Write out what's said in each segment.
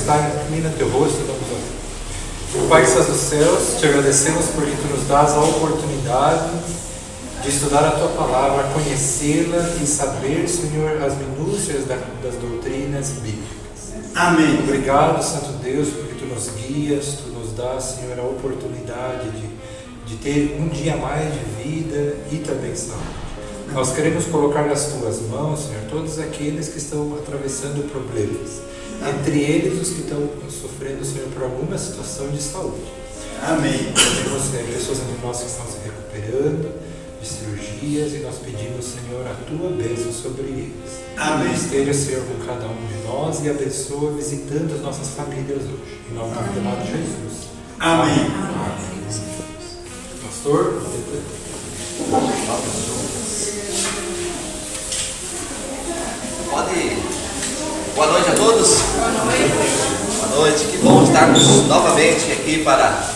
está, inclina teu rosto e vamos orar. Pai que estás nos céus, te agradecemos porque tu nos dás a oportunidade de estudar a tua palavra, conhecê-la e saber, Senhor, as minúcias das doutrinas bíblicas. Amém. Obrigado, Santo Deus, porque tu nos guias, tu nos dás, Senhor, a oportunidade de ter um dia mais de vida e também saúde. Nós queremos colocar nas tuas mãos, Senhor, todos aqueles que estão atravessando problemas. Entre eles, os que estão sofrendo, Senhor, por alguma situação de saúde. Amém. Temos pessoas entre nós que estão se recuperando de cirurgias e nós pedimos, Senhor, a tua bênção sobre eles. Amém. Esteja, Senhor, com cada um de nós e abençoa visitando as nossas famílias hoje. Em nome do amado Jesus. Amém. Pastor, Boa noite a todos. Boa noite. Que bom estarmos novamente aqui para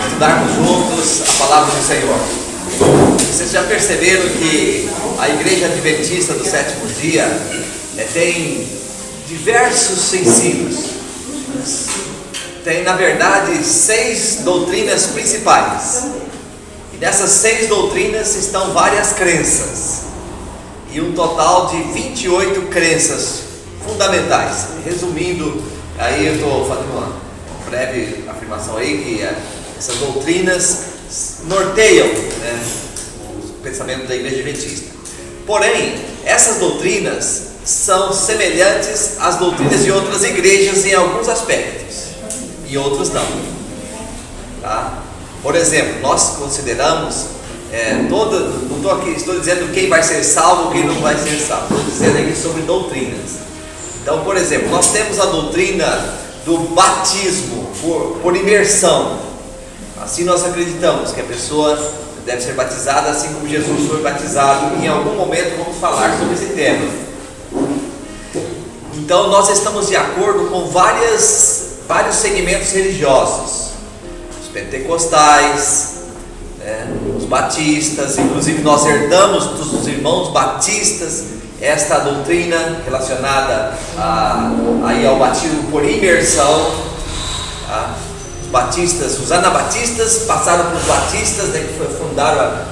estudarmos juntos a palavra do Senhor. Vocês já perceberam que a Igreja Adventista do Sétimo Dia tem diversos ensinos. Tem, na verdade, 6 doutrinas principais. E nessas 6 doutrinas estão várias crenças. E um total de 28 crenças fundamentais. Resumindo, aí eu estou fazendo uma breve afirmação aí, que essas doutrinas norteiam, né, o pensamento da Igreja Adventista. Porém, essas doutrinas são semelhantes às doutrinas de outras igrejas em alguns aspectos, e outros não. Tá? Por exemplo, nós consideramos não estou dizendo quem vai ser salvo, quem não vai ser salvo. Estou dizendo aqui sobre doutrinas. Então, por exemplo, nós temos a doutrina do batismo por imersão. Assim nós acreditamos que a pessoa deve ser batizada assim como Jesus foi batizado. Em algum momento vamos falar sobre esse tema. Então nós estamos de acordo com vários segmentos religiosos. Os pentecostais, os batistas, inclusive nós herdamos dos irmãos batistas esta doutrina relacionada aí ao batismo por imersão. Tá? Os batistas, os anabatistas passaram por batistas, né, que fundaram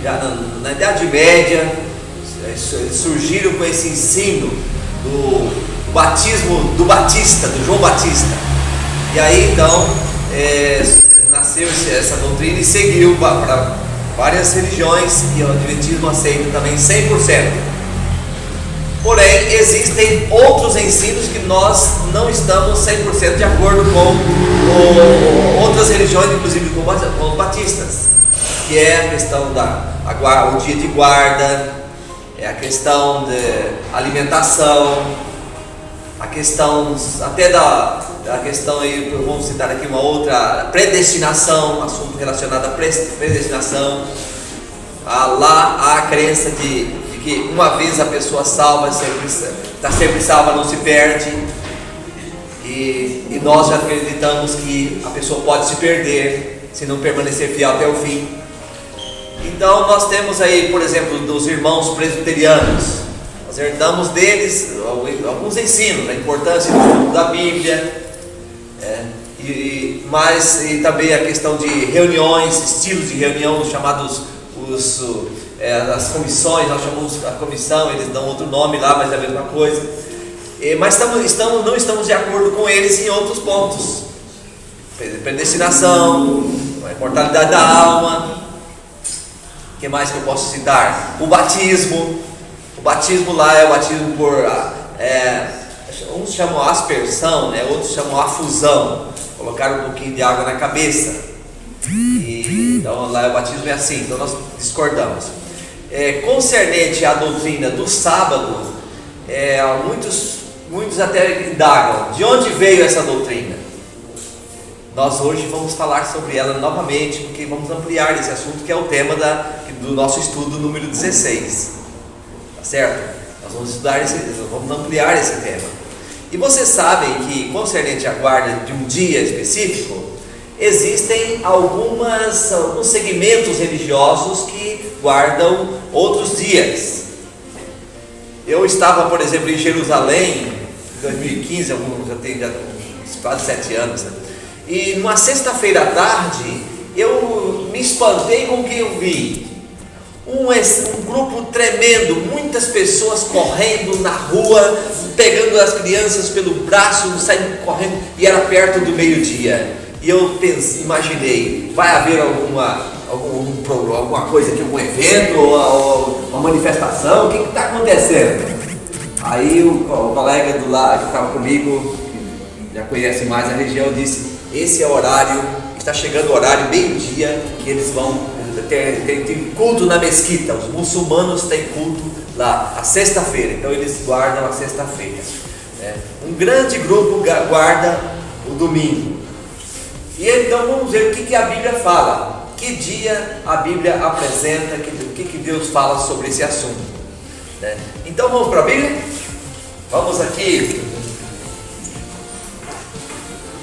já na Idade Média. Eles surgiram com esse ensino do batismo do Batista, do João Batista. E aí então nasceu essa doutrina e seguiu para várias religiões, e o Adventismo aceita também 100%. Porém, existem outros ensinos que nós não estamos 100% de acordo com outras religiões, inclusive com os batistas, que é a questão o dia de guarda, é a questão de alimentação, a questão até a questão aí, vamos citar aqui uma outra, predestinação, assunto relacionado à predestinação. Lá há a crença de que uma vez a pessoa salva, está sempre salva, não se perde. E nós já acreditamos que a pessoa pode se perder se não permanecer fiel até o fim. Então nós temos aí, por exemplo, dos irmãos presbiterianos, nós herdamos deles alguns ensinos, a importância do estudo da Bíblia, e também a questão de reuniões, estilos de reunião, chamados as comissões. Nós chamamos a comissão, eles dão outro nome lá, mas é a mesma coisa. Mas não estamos de acordo com eles em outros pontos. Predestinação, a imortalidade da alma. O que mais que eu posso citar? O batismo. O batismo lá é o batismo por uns chamam aspersão, né? Outros chamam afusão, colocar um pouquinho de água na cabeça. Então lá o batismo é assim. Então nós discordamos. Concernente à doutrina do sábado, muitos até indagam de onde veio essa doutrina. Nós hoje vamos falar sobre ela novamente, porque vamos ampliar esse assunto, que é o tema do nosso estudo número 16. Tá certo? Nós vamos ampliar esse tema. E vocês sabem que, concernente à guarda de um dia específico, existem alguns segmentos religiosos que guardam outros dias. Eu estava, por exemplo, em Jerusalém 2015, já tem quase 7 anos, né? E numa sexta-feira à tarde, eu me espantei com o que eu vi. Um grupo tremendo, muitas pessoas correndo na rua, pegando as crianças pelo braço, saindo correndo, e era perto do meio-dia. E eu imaginei, vai haver alguma coisa aqui, algum evento, ou uma manifestação, o que está acontecendo? Aí o colega do lado que estava comigo, que já conhece mais a região, disse: esse é o horário, está chegando o horário, meio-dia, que eles vão ter culto na mesquita. Os muçulmanos têm culto lá, a sexta-feira, então eles guardam a sexta-feira. Um grande grupo guarda o domingo. E então vamos ver o que a Bíblia fala. Que dia a Bíblia apresenta, o que Deus fala sobre esse assunto. Então vamos para a Bíblia? Vamos aqui.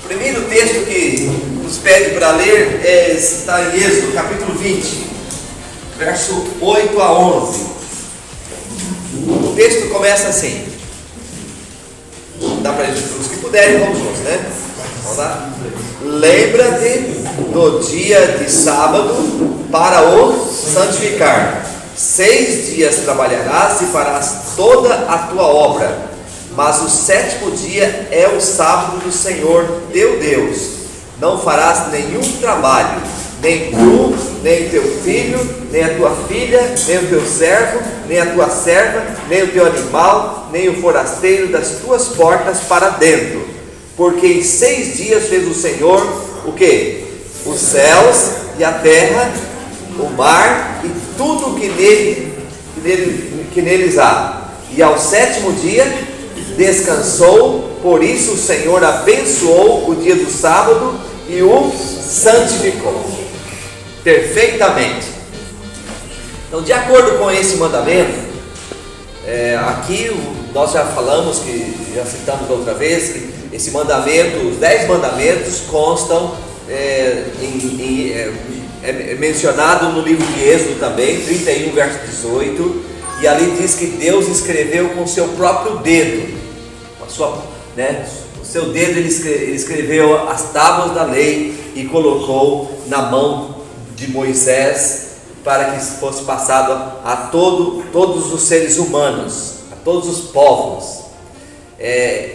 O primeiro texto que nos pede para ler está em Êxodo, capítulo 20, verso 8 a 11. O texto começa assim. Dá para os que puderem, vamos juntos, né? Vamos lá? Lembra-te do dia de sábado para o santificar. 6 dias trabalharás e farás toda a tua obra, mas o 7º dia é o sábado do Senhor teu Deus. Não farás nenhum trabalho, nem tu, nem teu filho, nem a tua filha, nem o teu servo, nem a tua serva, nem o teu animal, nem o forasteiro das tuas portas para dentro. Porque em 6 dias fez o Senhor o quê? Os céus e a terra, o mar e tudo que neles há. E ao 7º dia descansou, por isso o Senhor abençoou o dia do sábado e o santificou perfeitamente. Então, de acordo com esse mandamento, aqui nós já falamos, já citamos outra vez, que esse mandamento, os 10 mandamentos constam mencionado no livro de Êxodo também, 31 verso 18, e ali diz que Deus escreveu com o seu próprio dedo, o seu dedo ele escreveu as tábuas da lei e colocou na mão de Moisés para que fosse passado a todos os seres humanos, a todos os povos.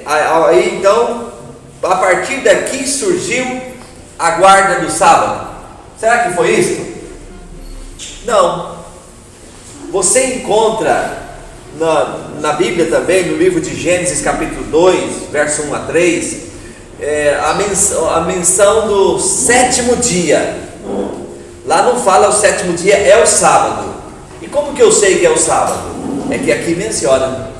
Aí então, a partir daqui surgiu a guarda do sábado. Será que foi isso? Não. Você encontra na Bíblia também, no livro de Gênesis capítulo 2, verso 1 a 3, a menção do 7º dia. Lá não fala o 7º dia, é o sábado. E como que eu sei que é o sábado? É que aqui menciona: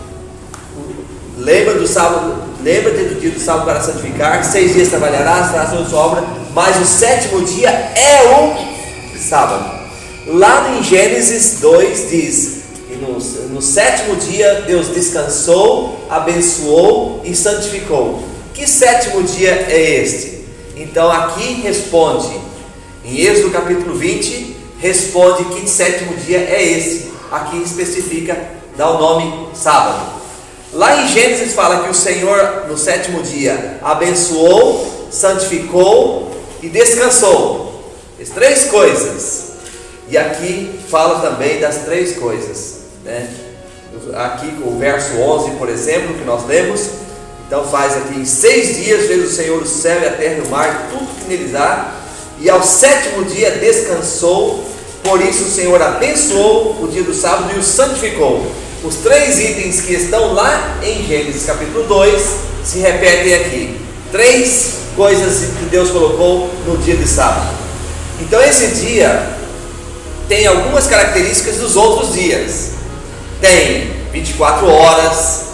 lembra-te do dia do sábado para santificar, 6 dias trabalharás, farás toda a sua obra, mas o 7º dia é o sábado. Lá em Gênesis 2 diz que no 7º dia Deus descansou, abençoou e santificou. Que 7º dia é este? Então aqui responde, em Êxodo capítulo 20, responde que 7º dia é esse. Aqui especifica, dá o nome sábado. Lá em Gênesis fala que o Senhor no 7º dia abençoou, santificou e descansou. Fez 3 coisas. E aqui fala também das 3 coisas, né? Aqui o verso 11, por exemplo, que nós lemos, então faz aqui: em 6 dias fez o Senhor o céu e a terra e o mar, tudo que neles há, e ao 7º dia descansou, por isso o Senhor abençoou o dia do sábado e o santificou. Os 3 itens que estão lá em Gênesis capítulo 2 se repetem aqui. 3 coisas que Deus colocou no dia de sábado. Então esse dia tem algumas características dos outros dias. Tem 24 horas,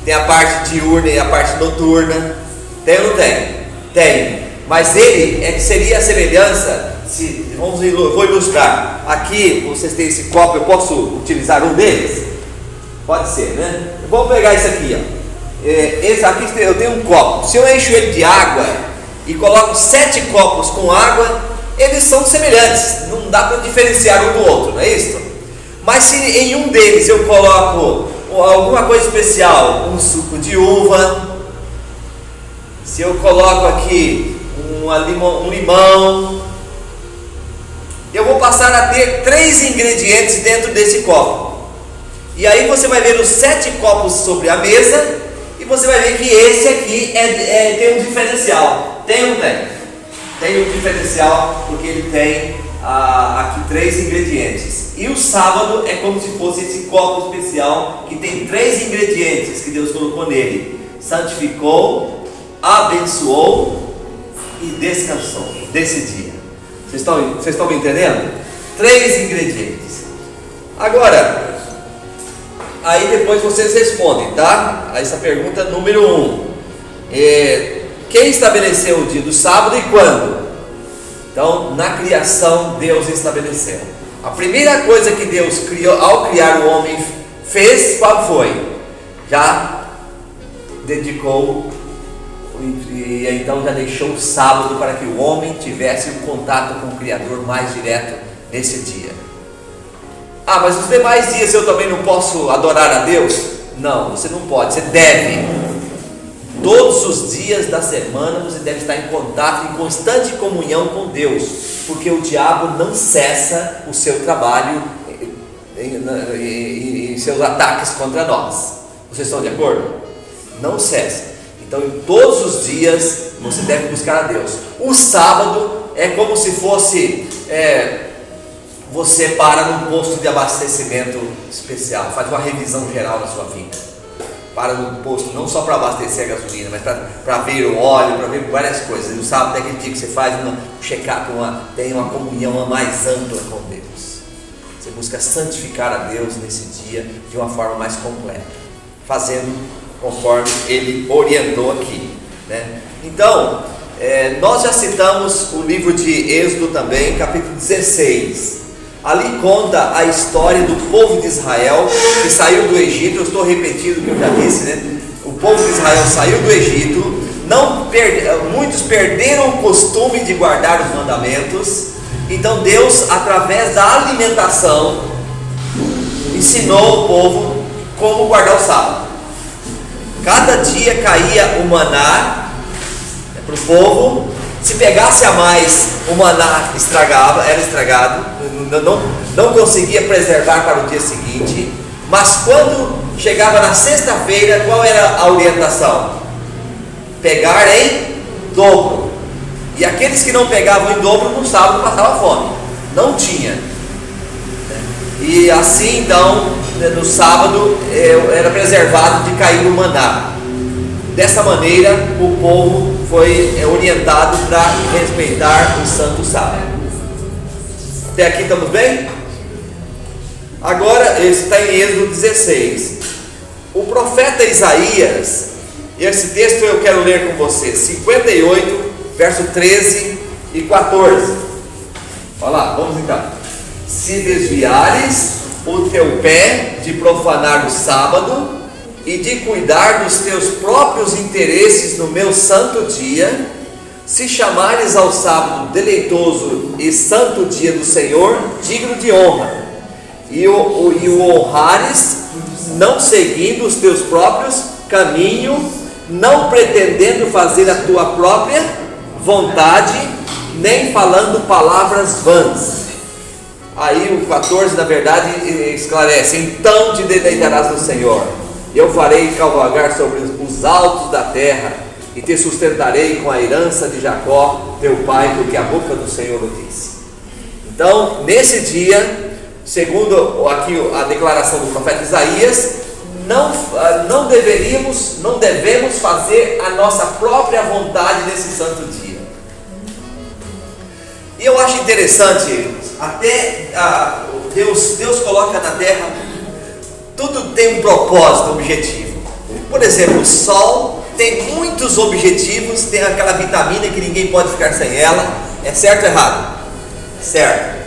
tem a parte diurna e a parte noturna. Tem ou não tem? Tem. Mas ele seria a semelhança, vou ilustrar. Aqui vocês têm esse copo, eu posso utilizar um deles? Pode ser, né? Vamos pegar esse aqui, ó. Esse aqui eu tenho um copo. Se eu encho ele de água e coloco 7 copos com água, eles são semelhantes, não dá para diferenciar um do outro, não é isso? Mas se em um deles eu coloco alguma coisa especial, um suco de uva, se eu coloco aqui um limão, eu vou passar a ter 3 ingredientes dentro desse copo. E aí você vai ver os 7 copos sobre a mesa e você vai ver que esse aqui tem um diferencial. Tem ou não tem? Tem um diferencial porque ele tem aqui 3 ingredientes. E o sábado é como se fosse esse copo especial que tem 3 ingredientes que Deus colocou nele: santificou, abençoou e descansou desse dia. Vocês estão me entendendo? 3 ingredientes. Agora, aí depois vocês respondem, tá? Essa pergunta número 1. Quem estabeleceu o dia do sábado e quando? Então, na criação, Deus estabeleceu. A primeira coisa que Deus criou, ao criar o homem, fez, qual foi? Já dedicou, e então já deixou o sábado para que o homem tivesse um contato com o Criador mais direto nesse dia. Ah, mas os demais dias eu também não posso adorar a Deus? Não, você não pode, você deve. Todos os dias da semana você deve estar em contato, em constante comunhão com Deus, porque o diabo não cessa o seu trabalho e seus ataques contra nós. Vocês estão de acordo? Não cessa. Então, em todos os dias você deve buscar a Deus. O sábado é como se fosse você para num posto de abastecimento especial, faz uma revisão geral na sua vida. Para no posto, não só para abastecer a gasolina, mas para ver o óleo, para ver várias coisas. E o sábado é aquele dia que você faz checar tem uma comunhão mais ampla com Deus. Você busca santificar a Deus nesse dia de uma forma mais completa, fazendo conforme Ele orientou aqui, né? Então, nós já citamos o livro de Êxodo também, capítulo 16. Ali conta a história do povo de Israel que saiu do Egito. Eu estou repetindo o que eu já disse, né? O povo de Israel saiu do Egito, muitos perderam o costume de guardar os mandamentos. Então Deus, através da alimentação, ensinou o povo como guardar o sábado. Cada dia caía o maná para o povo. Se pegasse a mais, o maná era estragado, não conseguia preservar para o dia seguinte. Mas quando chegava na sexta-feira, qual era a orientação? Pegar em dobro. E aqueles que não pegavam em dobro no sábado passavam fome, não tinha. E assim então, no sábado era preservado de cair o maná. Dessa maneira, o povo foi orientado para respeitar o santo sábado. Até aqui estamos bem? Agora, esse está em Êxodo 16. O profeta Isaías, esse texto eu quero ler com você, 58, verso 13 e 14. Olha lá, vamos então. Se desviares o teu pé de profanar o sábado e de cuidar dos teus próprios interesses no meu santo dia, se chamares ao sábado deleitoso e santo dia do Senhor, digno de honra, e o honrares, não seguindo os teus próprios caminhos, não pretendendo fazer a tua própria vontade, nem falando palavras vãs. Aí o 14 na verdade esclarece: então te deleitarás no Senhor, eu farei cavalgar sobre os altos da terra, e te sustentarei com a herança de Jacó, teu pai, porque a boca do Senhor o disse. Então, nesse dia, segundo aqui a declaração do profeta Isaías, não devemos fazer a nossa própria vontade nesse santo dia. E eu acho interessante, até Deus coloca na terra, tudo tem um propósito, um objetivo. Por exemplo, o sol tem muitos objetivos, tem aquela vitamina que ninguém pode ficar sem ela. É certo ou errado? Certo.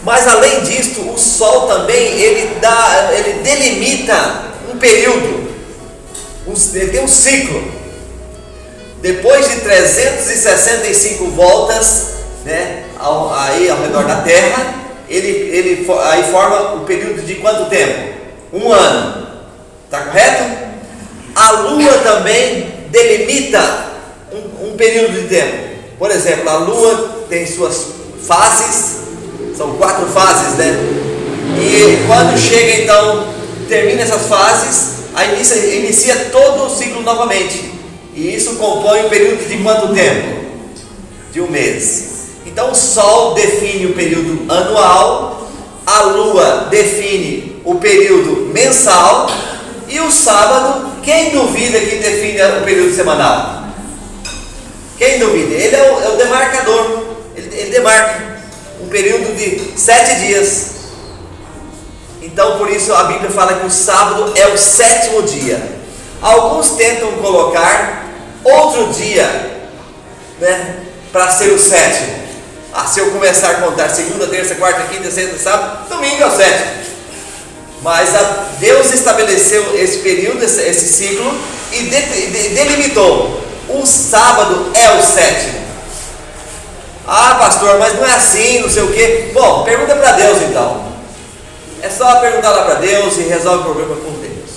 Mas além disso, o sol também, ele delimita um período, ele tem um ciclo. Depois de 365 voltas, né, aí ao redor da Terra, ele aí forma o período de quanto tempo? 1 ano. Está correto? A Lua também delimita um período de tempo. Por exemplo, a Lua tem suas fases, são 4 fases, né? E quando chega então, termina essas fases, aí inicia todo o ciclo novamente. E isso compõe um período de quanto tempo? De um mês. Então o Sol define o período anual, a Lua define o período mensal, e o sábado, quem duvida que define o período semanal? Quem duvida? Ele é o demarcador, ele demarca um período de 7 dias. Então por isso a Bíblia fala que o sábado é o 7º dia. Alguns tentam colocar outro dia, né, para ser o 7º. Se eu começar a contar segunda, terça, quarta, quinta, sexta, sábado, domingo é o 7º. Mas Deus estabeleceu esse período, esse ciclo, e delimitou: o sábado é o 7º. Pastor, mas não é assim, não sei o quê. Bom, pergunta para Deus então. É só perguntar lá para Deus e resolve o problema com Deus.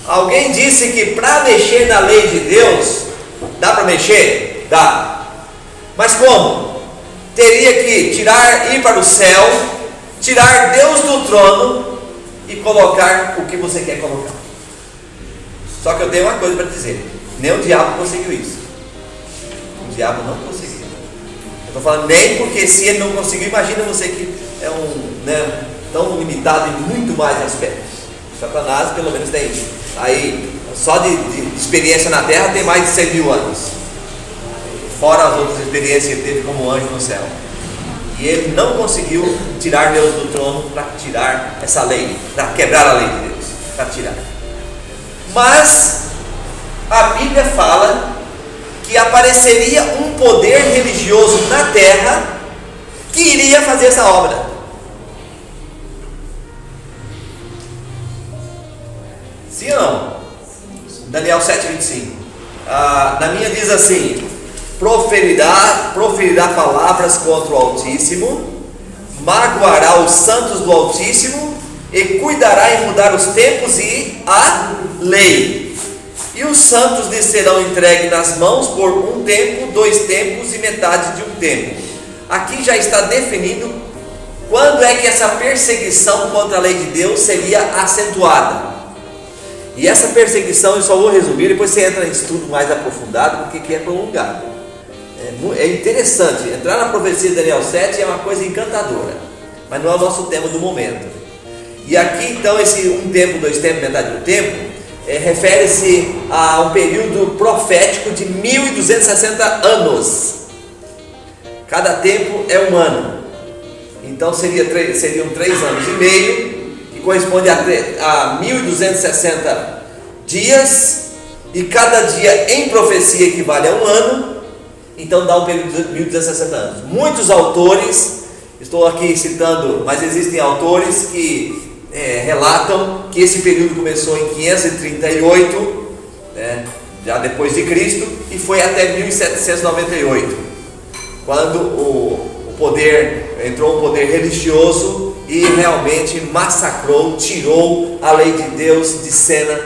Alguém disse que para mexer na lei de Deus, dá para mexer? Dá. Mas como? Teria que ir para o céu, tirar Deus do trono e colocar o que você quer colocar. Só que eu tenho uma coisa para dizer: nem o diabo conseguiu isso. O diabo não conseguiu. Eu estou falando nem porque se ele não conseguiu, imagina você que é tão limitado em muito mais aspectos. Satanás pelo menos tem aí, só de experiência na terra, tem mais de 100 mil anos. Fora as outras experiências que ele teve como anjo no céu. E ele não conseguiu tirar Deus do trono para tirar essa lei, para quebrar a lei de Deus, para tirar. Mas a Bíblia fala que apareceria um poder religioso na terra que iria fazer essa obra. Sim ou não? Daniel 7,25. Na minha diz assim: proferirá palavras contra o Altíssimo, magoará os santos do Altíssimo, e cuidará em mudar os tempos e a lei. E os santos lhe serão entregues nas mãos por 1 tempo, 2 tempos e metade de 1 tempo. Aqui já está definido quando é que essa perseguição contra a lei de Deus seria acentuada. E essa perseguição, eu só vou resumir, depois você entra em estudo mais aprofundado, porque aqui é prolongado. É interessante, entrar na profecia de Daniel 7 é uma coisa encantadora, mas não é o nosso tema do momento. E aqui então esse 1 tempo, 2 tempos, metade de 1 tempo, refere-se a um período profético de 1260 anos. Cada tempo é 1 ano, então seriam 3 anos e meio, que corresponde a 1260 dias, e cada dia em profecia equivale a 1 ano. Então dá um período de 1260 anos. Muitos autores, estou aqui citando, mas existem autores que relatam que esse período começou em 538, já depois de Cristo, e foi até 1798, quando entrou um poder religioso e realmente massacrou, tirou a lei de Deus de cena,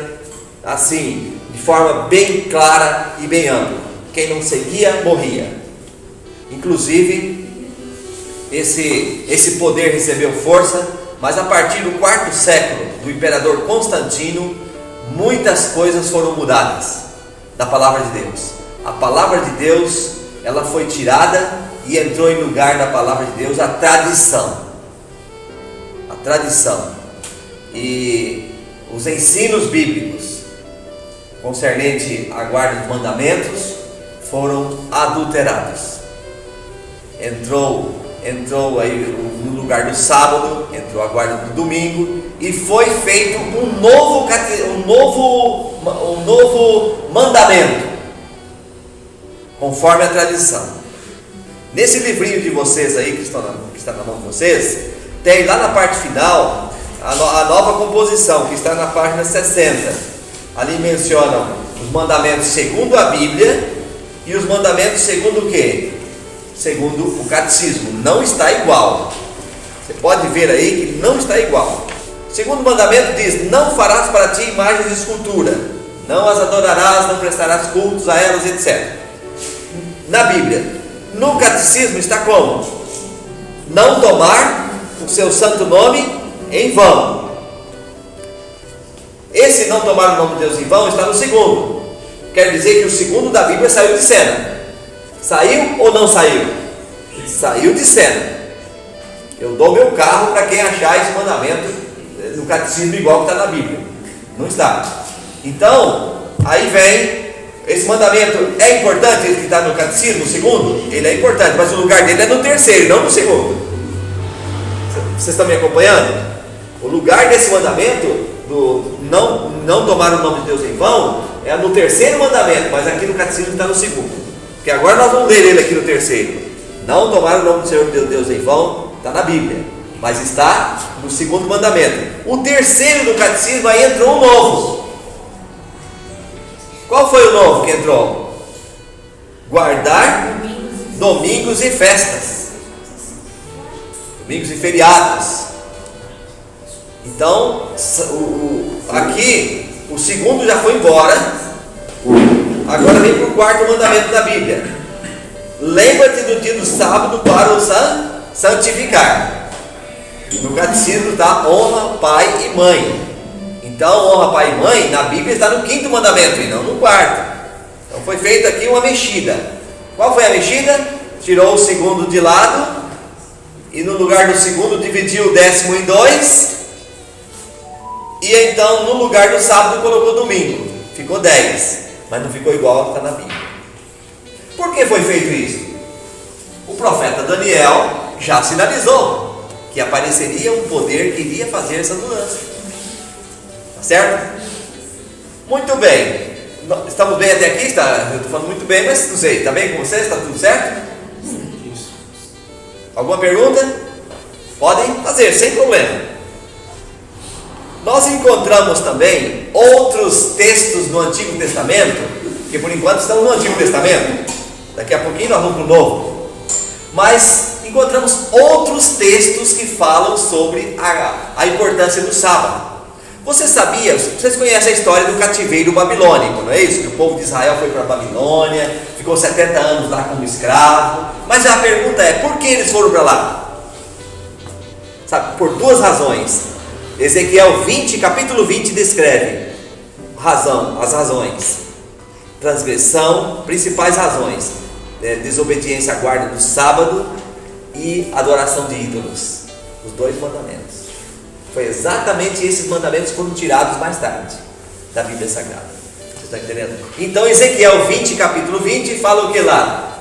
assim, de forma bem clara e bem ampla. Quem não seguia, morria. Inclusive, esse poder recebeu força, mas a partir do 4º século do imperador Constantino, muitas coisas foram mudadas da palavra de Deus. A palavra de Deus, ela foi tirada e entrou em lugar da palavra de Deus a tradição. A tradição. E os ensinos bíblicos concernente à guarda dos mandamentos foram adulterados. Entrou aí no lugar do sábado, entrou a guarda do domingo, e foi feito um novo mandamento, conforme a tradição. Nesse livrinho de vocês aí, que está na mão de vocês, tem lá na parte final a nova composição, que está na página 60. Ali mencionam os mandamentos segundo a Bíblia e os mandamentos segundo o quê? Segundo o catecismo. Não está igual. Você pode ver aí que não está igual. O segundo mandamento diz: não farás para ti imagens de escultura. Não as adorarás, não prestarás cultos a elas, etc. Na Bíblia, no catecismo está como? Não tomar o seu santo nome em vão. Esse não tomar o nome de Deus em vão está no segundo. Quer dizer que o segundo da Bíblia saiu de cena. Saiu ou não saiu? Saiu de cena. Eu dou meu carro para quem achar esse mandamento no catecismo igual que está na Bíblia. Não está. Então, aí vem esse mandamento. É importante ele que está no catecismo, o segundo? Ele é importante, mas o lugar dele é no terceiro, não no segundo. Vocês estão me acompanhando? O lugar desse mandamento, do não tomar o nome de Deus em vão, é no terceiro mandamento, mas aqui no catecismo está no segundo. Porque agora nós vamos ler ele aqui no terceiro. Não tomar o nome do Senhor Deus em vão, está na Bíblia, mas está no segundo mandamento. O terceiro do catecismo, aí entrou um novo. Qual foi o novo que entrou? Guardar domingos e festas, domingos e feriados. Então, aqui, o segundo já foi embora. Agora vem para o quarto mandamento da Bíblia. Lembra-te do dia do sábado para o santificar. No catecismo está honra pai e mãe. Então, honra pai e mãe, na Bíblia está no quinto mandamento e não no quarto. Então foi feita aqui uma mexida. Qual foi a mexida? Tirou o segundo de lado e no lugar do segundo dividiu o 10º em 2. E então no lugar do sábado colocou domingo. Ficou 10, mas não ficou igual ao que está na Bíblia. Por que foi feito isso? O profeta Daniel já sinalizou que apareceria um poder que iria fazer essa mudança. Tá certo? Muito bem. Estamos bem até aqui? Eu estou falando muito bem, mas não sei. Está bem com vocês? Está tudo certo? Alguma pergunta? Podem fazer, sem problema. Nós encontramos também outros textos no Antigo Testamento, que por enquanto estão no Antigo Testamento. Daqui a pouquinho nós vamos para o Novo. Mas encontramos outros textos que falam sobre a importância do sábado. Vocês conhecem a história do cativeiro babilônico, não é isso? Que o povo de Israel foi para a Babilônia, ficou 70 anos lá como escravo. Mas a pergunta é, por que eles foram para lá? Sabe, por duas razões. Ezequiel 20, capítulo 20 descreve as razões. Transgressão, principais razões. Desobediência à guarda do sábado e adoração de ídolos. Os dois mandamentos. Foi exatamente esses mandamentos que foram tirados mais tarde da Bíblia Sagrada. Você está entendendo? Então Ezequiel 20, capítulo 20, fala o que lá?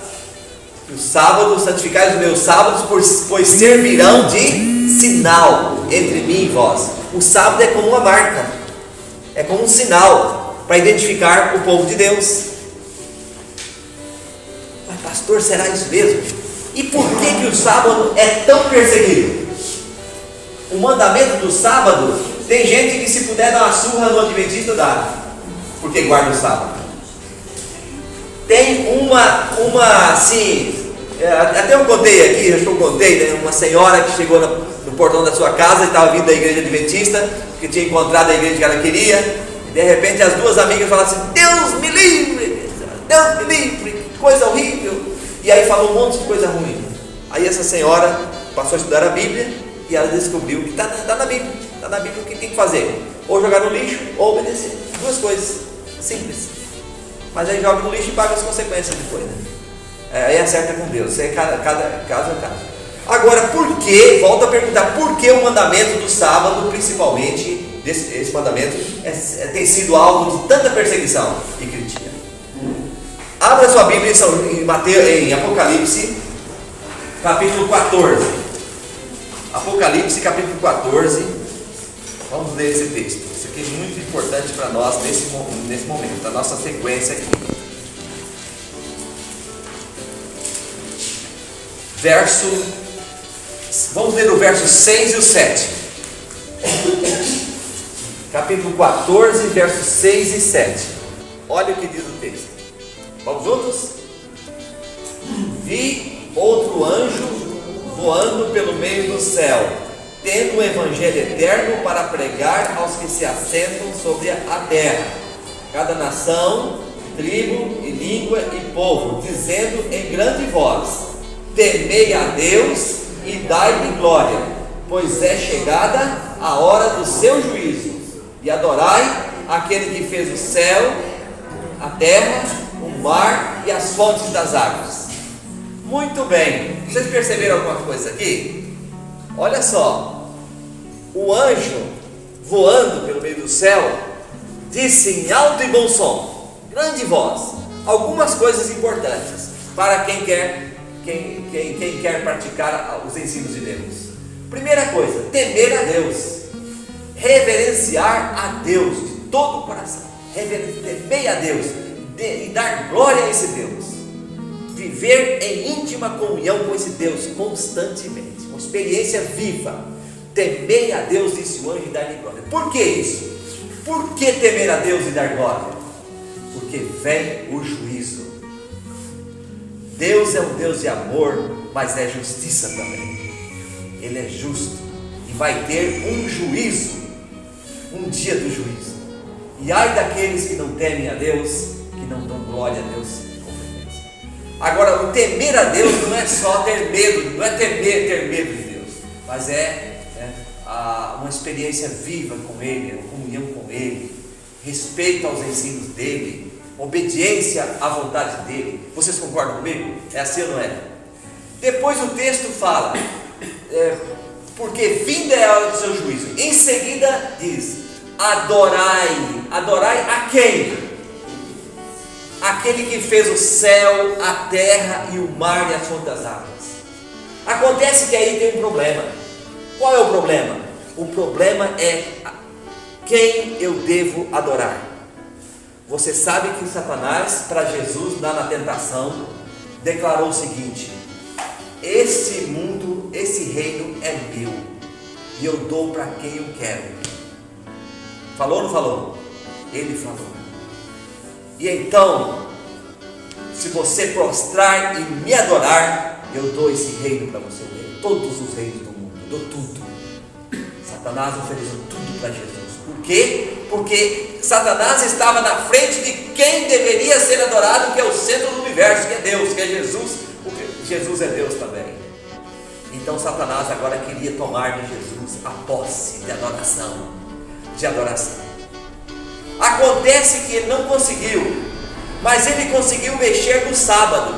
O sábado, santificai os meus sábados, pois servirão de sinal entre mim e vós. O sábado é como uma marca, é como um sinal para identificar o povo de Deus. Mas pastor, será isso mesmo? E por que o sábado é tão perseguido? O mandamento do sábado, tem gente que se puder dar uma surra no adventista dá, porque guarda o sábado. Tem uma assim, até eu contei aqui, acho que eu contei, né? Uma senhora que chegou no portão da sua casa e estava vindo da igreja adventista, que tinha encontrado a igreja que ela queria, e de repente as duas amigas falaram assim, Deus me livre, que coisa horrível, e aí falou um monte de coisa ruim. Aí essa senhora passou a estudar a Bíblia, e ela descobriu que está na Bíblia, o que tem que fazer, ou jogar no lixo, ou obedecer, duas coisas, simples, mas aí joga no lixo e paga as consequências depois, né? Aí acerta com Deus, isso é cada caso é caso. Agora, por que, volto a perguntar, por que o mandamento do sábado, principalmente, esse mandamento, tem sido alvo de tanta perseguição e crítica? Abra sua Bíblia em Apocalipse, capítulo 14. Apocalipse, capítulo 14. Vamos ler esse texto. Isso aqui é muito importante para nós nesse momento, da nossa sequência aqui. Vamos ler o verso 6 e o 7. Capítulo 14, versos 6 e 7. Olha o que diz o texto. Vamos juntos? Vi outro anjo voando pelo meio do céu, tendo o evangelho eterno para pregar aos que se assentam sobre a terra. cada nação, tribo e língua e povo, dizendo em grande voz: temei a Deus e dai-lhe glória, pois é chegada a hora do seu juízo, e adorai aquele que fez o céu, a terra, o mar e as fontes das águas. Muito bem, vocês perceberam alguma coisa aqui? Olha só, o anjo voando pelo meio do céu disse em alto e bom som, grande voz, algumas coisas importantes para quem quer praticar os ensinos de Deus. Primeira coisa, temer a Deus, reverenciar a Deus de todo o coração, temer a Deus e dar glória a esse Deus, viver em íntima comunhão com esse Deus constantemente, uma experiência viva. Temer a Deus, disse o anjo, e dar-lhe glória. Por que isso? Por que temer a Deus e dar glória? Porque vem o juízo. Deus é um Deus de amor, mas é justiça também. Ele é justo e vai ter um juízo, um dia do juízo. E ai daqueles que não temem a Deus, que não dão glória a Deus com frequência. Agora, o temer a Deus não é só ter medo, não é ter medo de Deus, mas é uma experiência viva com Ele, uma comunhão com Ele, respeito aos ensinos dEle, obediência à vontade dEle. Vocês concordam comigo? É assim ou não é? Depois o texto fala, porque vinda é a hora do seu juízo. Em seguida diz, adorai a quem? Aquele que fez o céu, a terra e o mar e as fontes das águas. Acontece que aí tem um problema. Qual é o problema? O problema é quem eu devo adorar. Você sabe que Satanás, para Jesus, lá na tentação, declarou o seguinte: esse mundo, esse reino é meu, e eu dou para quem eu quero. Falou ou não falou? Ele falou. E então, se você prostrar e me adorar, eu dou esse reino para você, todos os reinos do mundo, eu dou tudo. Satanás ofereceu tudo para Jesus. Por quê? Porque Satanás estava na frente de quem deveria ser adorado, que é o centro do universo, que é Deus, que é Jesus. Jesus é Deus também. Então Satanás agora queria tomar de Jesus a posse de adoração. Acontece que ele não conseguiu, mas ele conseguiu mexer no sábado.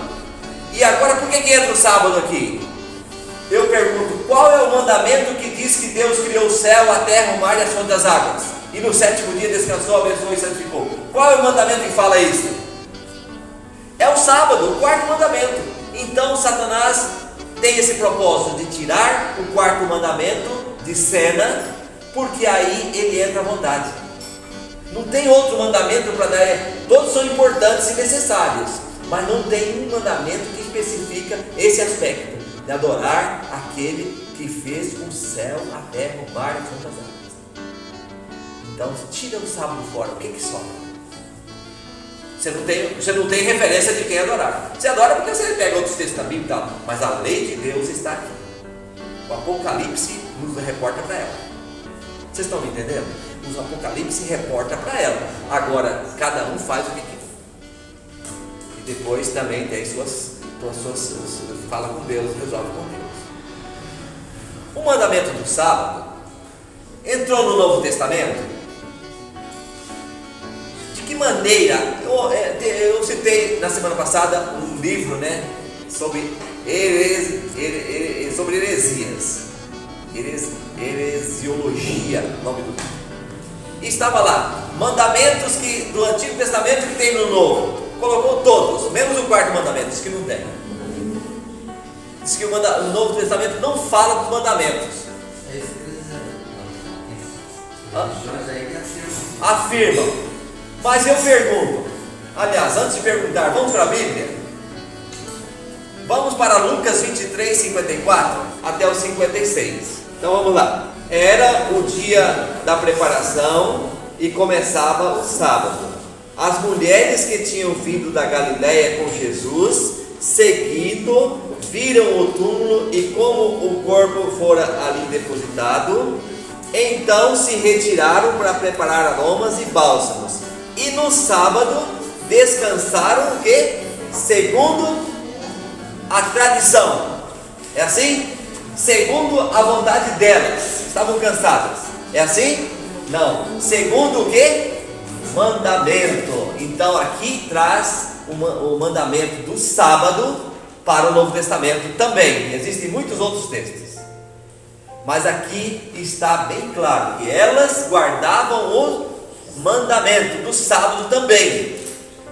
E agora por que entra o sábado aqui? Eu pergunto, qual é o mandamento que diz que Deus criou o céu, a terra, o mar e as fontes das águas? E no sétimo dia descansou, abençoou e santificou. Qual é o mandamento que fala isso? É o sábado, o quarto mandamento. Então Satanás tem esse propósito de tirar o quarto mandamento de cena, porque aí ele entra à vontade. Não tem outro mandamento para dar, todos são importantes e necessários, mas não tem um mandamento que especifica esse aspecto de adorar aquele que fez o céu, a terra, o mar e as fontes das águas. Então, tira o sábado fora, o que sobra? Você não tem referência de quem adorar. Você adora porque você pega outros textos da Bíblia e tal, mas a lei de Deus está aqui. O Apocalipse nos reporta para ela. Vocês estão me entendendo? O Apocalipse reporta para ela. Agora, cada um faz o que quer. E depois também tem suas fala com Deus, resolve com Deus. O mandamento do sábado entrou no Novo Testamento. De que maneira? Eu citei na semana passada um livro, sobre heresias, heresiologia, nome do livro. E estava lá, mandamentos do Antigo Testamento que tem no Novo. Colocou todos, menos o quarto mandamento, diz que não tem. Diz que o Novo Testamento não fala dos mandamentos. Afirmam. Mas eu pergunto, aliás, antes de perguntar, vamos para a Bíblia? Vamos para Lucas 23, 54 até o 56. Então vamos lá. Era o dia da preparação e começava o sábado. As mulheres que tinham vindo da Galiléia com Jesus, seguindo, viram o túmulo e como o corpo fora ali depositado, então se retiraram para preparar aromas e bálsamos. E no sábado descansaram o quê? Segundo a tradição. É assim? Segundo a vontade delas. Estavam cansadas. É assim? Não. Segundo o quê? Mandamento. Então aqui traz o mandamento do sábado para o Novo Testamento também. Existem muitos outros textos. Mas aqui está bem claro que elas guardavam o mandamento do sábado também.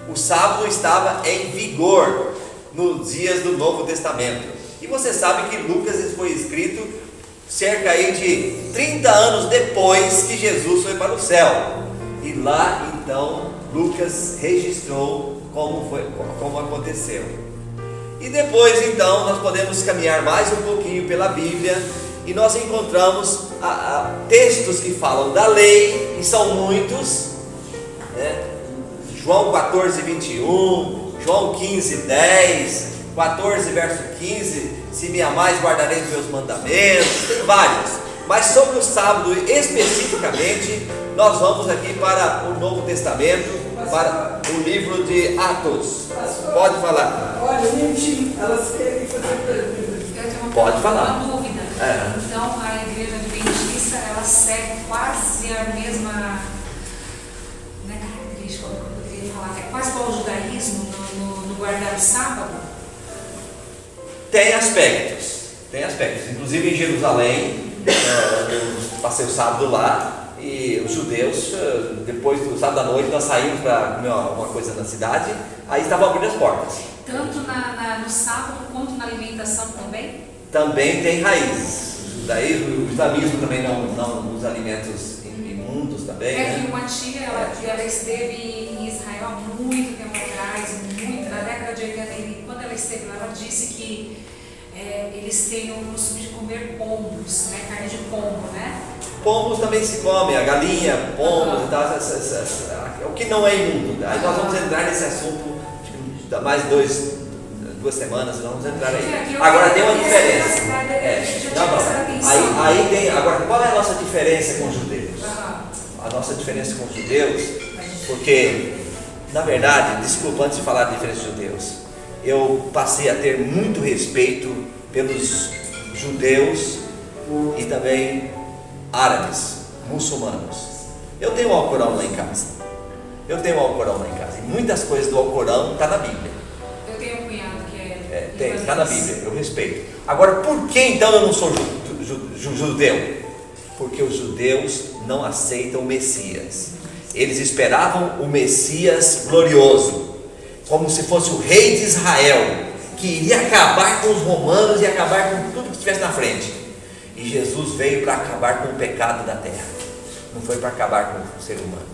O sábado estava em vigor nos dias do Novo Testamento. E você sabe que Lucas foi escrito cerca aí de 30 anos depois que Jesus foi para o céu. E lá então Lucas registrou como aconteceu. E depois então nós podemos caminhar mais um pouquinho pela Bíblia e nós encontramos textos que falam da lei, e são muitos, né? João 14, 21, João 15, 10, 14, verso 15, se me amais guardarei os meus mandamentos, tem vários. Mas sobre o sábado especificamente, nós vamos aqui para o Novo Testamento, para o livro de Atos. Pode falar. Olha, elas querem fazer pergunta. Pode falar. Uma dúvida. Então, a igreja adventista, ela segue quase a mesma, não é característica, como eu poderia falar, é quase igual ao judaísmo no guardar o sábado? Tem aspectos. Inclusive em Jerusalém, eu passei o sábado lá, e os judeus, depois do sábado à noite, nós saímos para comer alguma coisa na cidade, aí estavam abrindo as portas. Tanto no sábado quanto na alimentação também? Também tem raízes. O islamismo também não usa alimentos imundos também. É que uma tia, ela esteve em Israel há muito tempo atrás, na década de 80, e quando ela esteve lá, ela disse que eles têm o costume de comer pombos, né? Carne de pombo, né? Pombos também se come, a galinha, pombos e tal, o que não é imundo. Aí nós vamos entrar nesse assunto, dá mais duas semanas, nós vamos entrar aí. Agora tem uma diferença. Aí tem, agora qual é a nossa diferença com os judeus? A nossa diferença com os judeus, porque, na verdade, desculpa, antes de falar da diferença dos judeus, eu passei a ter muito respeito pelos judeus e também árabes, muçulmanos. Eu tenho o Alcorão lá em casa. E muitas coisas do Alcorão estão na Bíblia. Eu tenho um cunhado que está na Bíblia, eu respeito. Agora, por que então eu não sou judeu? Porque os judeus não aceitam o Messias. Eles esperavam o Messias glorioso, como se fosse o rei de Israel, que iria acabar com os romanos e acabar com tudo que estivesse na frente. E Jesus veio para acabar com o pecado da terra, não foi para acabar com o ser humano.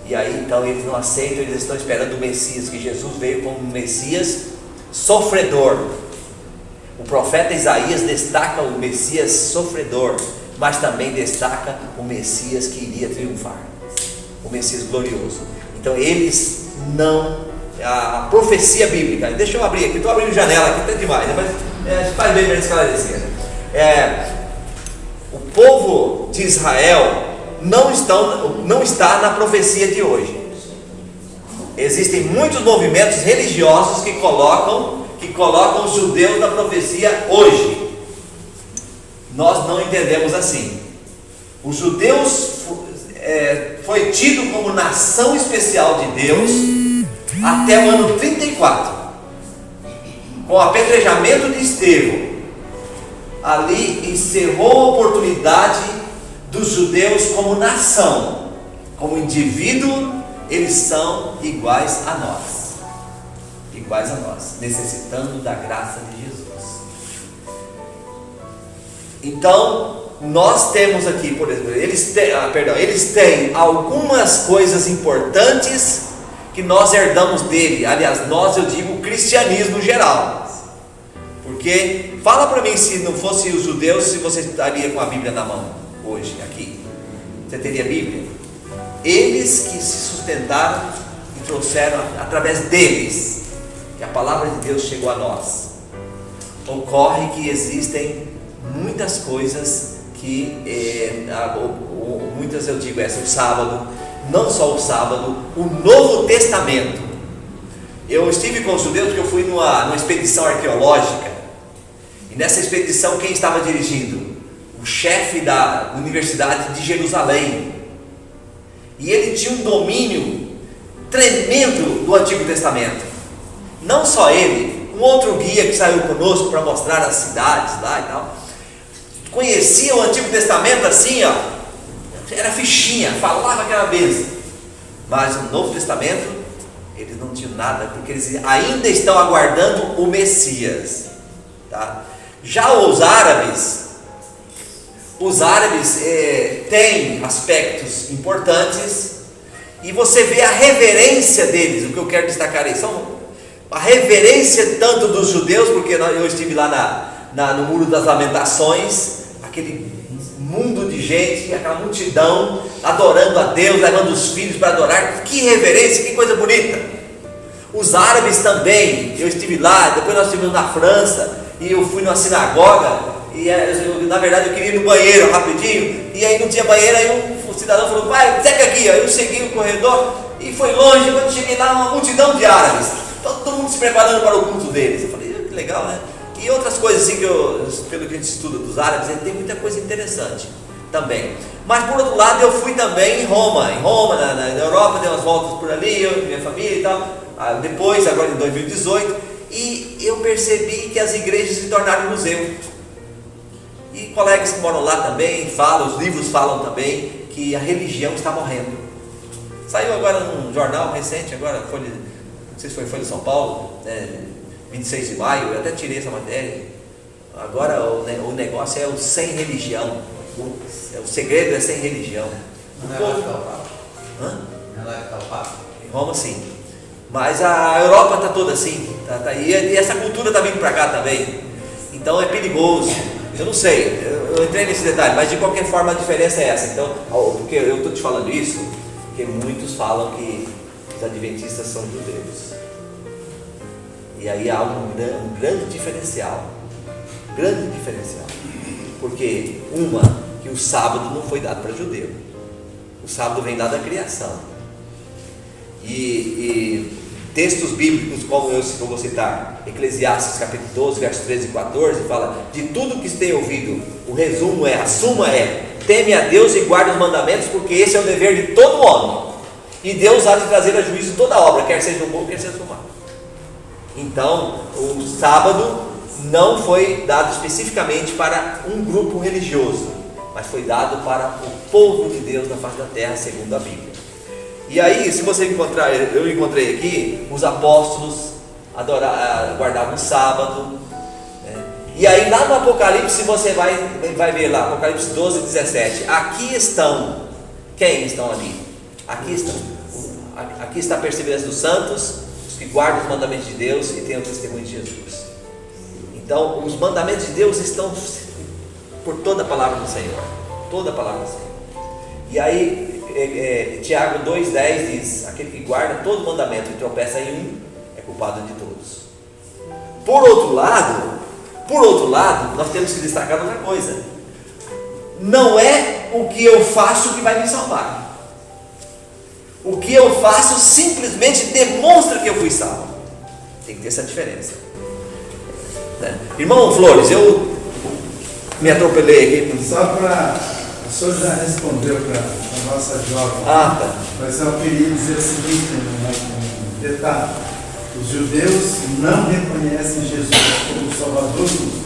E aí então eles não aceitam, eles estão esperando o Messias, que Jesus veio como um Messias sofredor. O profeta Isaías destaca o Messias sofredor, mas também destaca o Messias que iria triunfar, o Messias glorioso. Então eles não, a profecia bíblica, deixa eu abrir aqui, estou abrindo janela aqui, tá demais, mas faz bem para esclarecer. O povo de Israel não está na profecia de hoje. Existem muitos movimentos religiosos que colocam os judeus na profecia hoje. Nós não entendemos assim. Os judeus foi tido como nação especial de Deus até o ano 34, com o apedrejamento de Estevão. Ali encerrou a oportunidade dos judeus como nação, como indivíduo. Eles são iguais a nós, necessitando da graça de Jesus. Então, nós temos aqui, por exemplo, eles têm algumas coisas importantes que nós herdamos dele. Aliás, eu digo o cristianismo geral. Porque, fala para mim, se não fosse os judeus, se você estaria com a Bíblia na mão hoje, aqui, você teria Bíblia? Eles que se sustentaram e trouxeram, através deles, que a palavra de Deus chegou a nós. Ocorre que existem muitas coisas que, muitas eu digo, o sábado, não só o sábado, o Novo Testamento. Eu estive com os judeus porque eu fui numa expedição arqueológica, e nessa expedição quem estava dirigindo? O chefe da Universidade de Jerusalém, e ele tinha um domínio tremendo do Antigo Testamento. Não só ele, um outro guia que saiu conosco para mostrar as cidades lá e tal, conhecia o Antigo Testamento assim, ó, era fichinha, falava que era benção. Mas no Novo Testamento eles não tinham nada, porque eles ainda estão aguardando o Messias, tá? Já os árabes têm aspectos importantes, e você vê a reverência deles. O que eu quero destacar aí são a reverência tanto dos judeus, porque eu estive lá no Muro das Lamentações, aquele mundo de gente, aquela multidão adorando a Deus, levando os filhos para adorar. Que reverência, que coisa bonita. Os árabes também, eu estive lá, depois nós estivemos na França, e eu fui numa sinagoga, e na verdade eu queria ir no banheiro rapidinho, e aí não tinha banheiro, aí o cidadão falou, vai, segue aqui, aí eu segui o corredor, e foi longe. Quando cheguei lá, uma multidão de árabes, todo mundo se preparando para o culto deles. Eu falei, que legal, né? E outras coisas assim, pelo que a gente estuda dos árabes, tem muita coisa interessante também. Mas por outro lado, eu fui também em Roma, na Europa, dei umas voltas por ali, eu, minha família e tal, depois, agora em 2018, e eu percebi que as igrejas se tornaram museu. E colegas que moram lá também falam, os livros falam também, que a religião está morrendo. Saiu agora num jornal recente, agora, não sei se foi Folha de São Paulo, 26 de maio, eu até tirei essa matéria. Agora o negócio é o sem religião. O segredo é sem religião. Não é lá que está o Papa? Hã? Não é lá que está o Papa? Em Roma, sim. Mas a Europa está toda assim. E essa cultura está vindo para cá também. Então é perigoso. Eu não sei, eu entrei nesse detalhe, mas de qualquer forma a diferença é essa. Então, porque eu estou te falando isso, porque muitos falam que os adventistas são judeus. E aí há um grande diferencial. Porque que o sábado não foi dado para judeu. O sábado vem lá da criação. E textos bíblicos, como eu vou citar, Eclesiastes capítulo 12, versos 13 e 14, fala: de tudo que se tem ouvido, o resumo a suma é: teme a Deus e guarde os mandamentos, porque esse é o dever de todo homem. E Deus há de trazer a juízo toda obra, quer seja o bom, quer seja o mal. Então, o sábado não foi dado especificamente para um grupo religioso, mas foi dado para o povo de Deus na face da terra, segundo a Bíblia. E aí, se você encontrar, eu encontrei aqui, os apóstolos guardavam o sábado, né? E aí lá no Apocalipse você vai ver lá, Apocalipse 12, 17, aqui estão, quem estão ali? Aqui está a perseverança dos santos, os que guardam os mandamentos de Deus e têm o testemunho de Jesus. Então, os mandamentos de Deus estão por toda a palavra do Senhor, toda a palavra do Senhor. E aí, Tiago 2,10 diz: aquele que guarda todo mandamento e tropeça em um, é culpado de todos. Por outro lado, nós temos que destacar outra coisa: não é o que eu faço que vai me salvar. O que eu faço simplesmente demonstra que eu fui salvo. Tem que ter essa diferença, né? Irmão Flores, eu me atropelei aqui. Só para... O senhor já respondeu para a nossa jovem. Tá. Mas eu queria dizer o seguinte, um detalhe: os judeus não reconhecem Jesus como Salvador do mundo.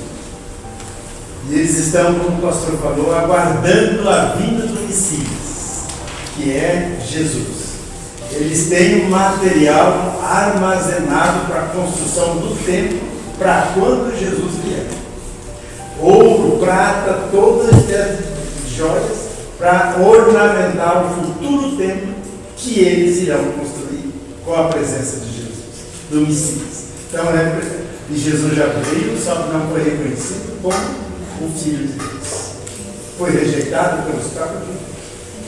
E eles estão, como o pastor falou, aguardando a vinda do Messias, que é Jesus. Eles têm um material armazenado para a construção do templo, para quando Jesus vier. Ouro, prata, todas as joias para ornamentar o futuro templo que eles irão construir com a presença de Jesus, do Messias. Então, e Jesus já veio, só que não foi reconhecido como o Filho de Deus. Foi rejeitado pelos próprios judeus.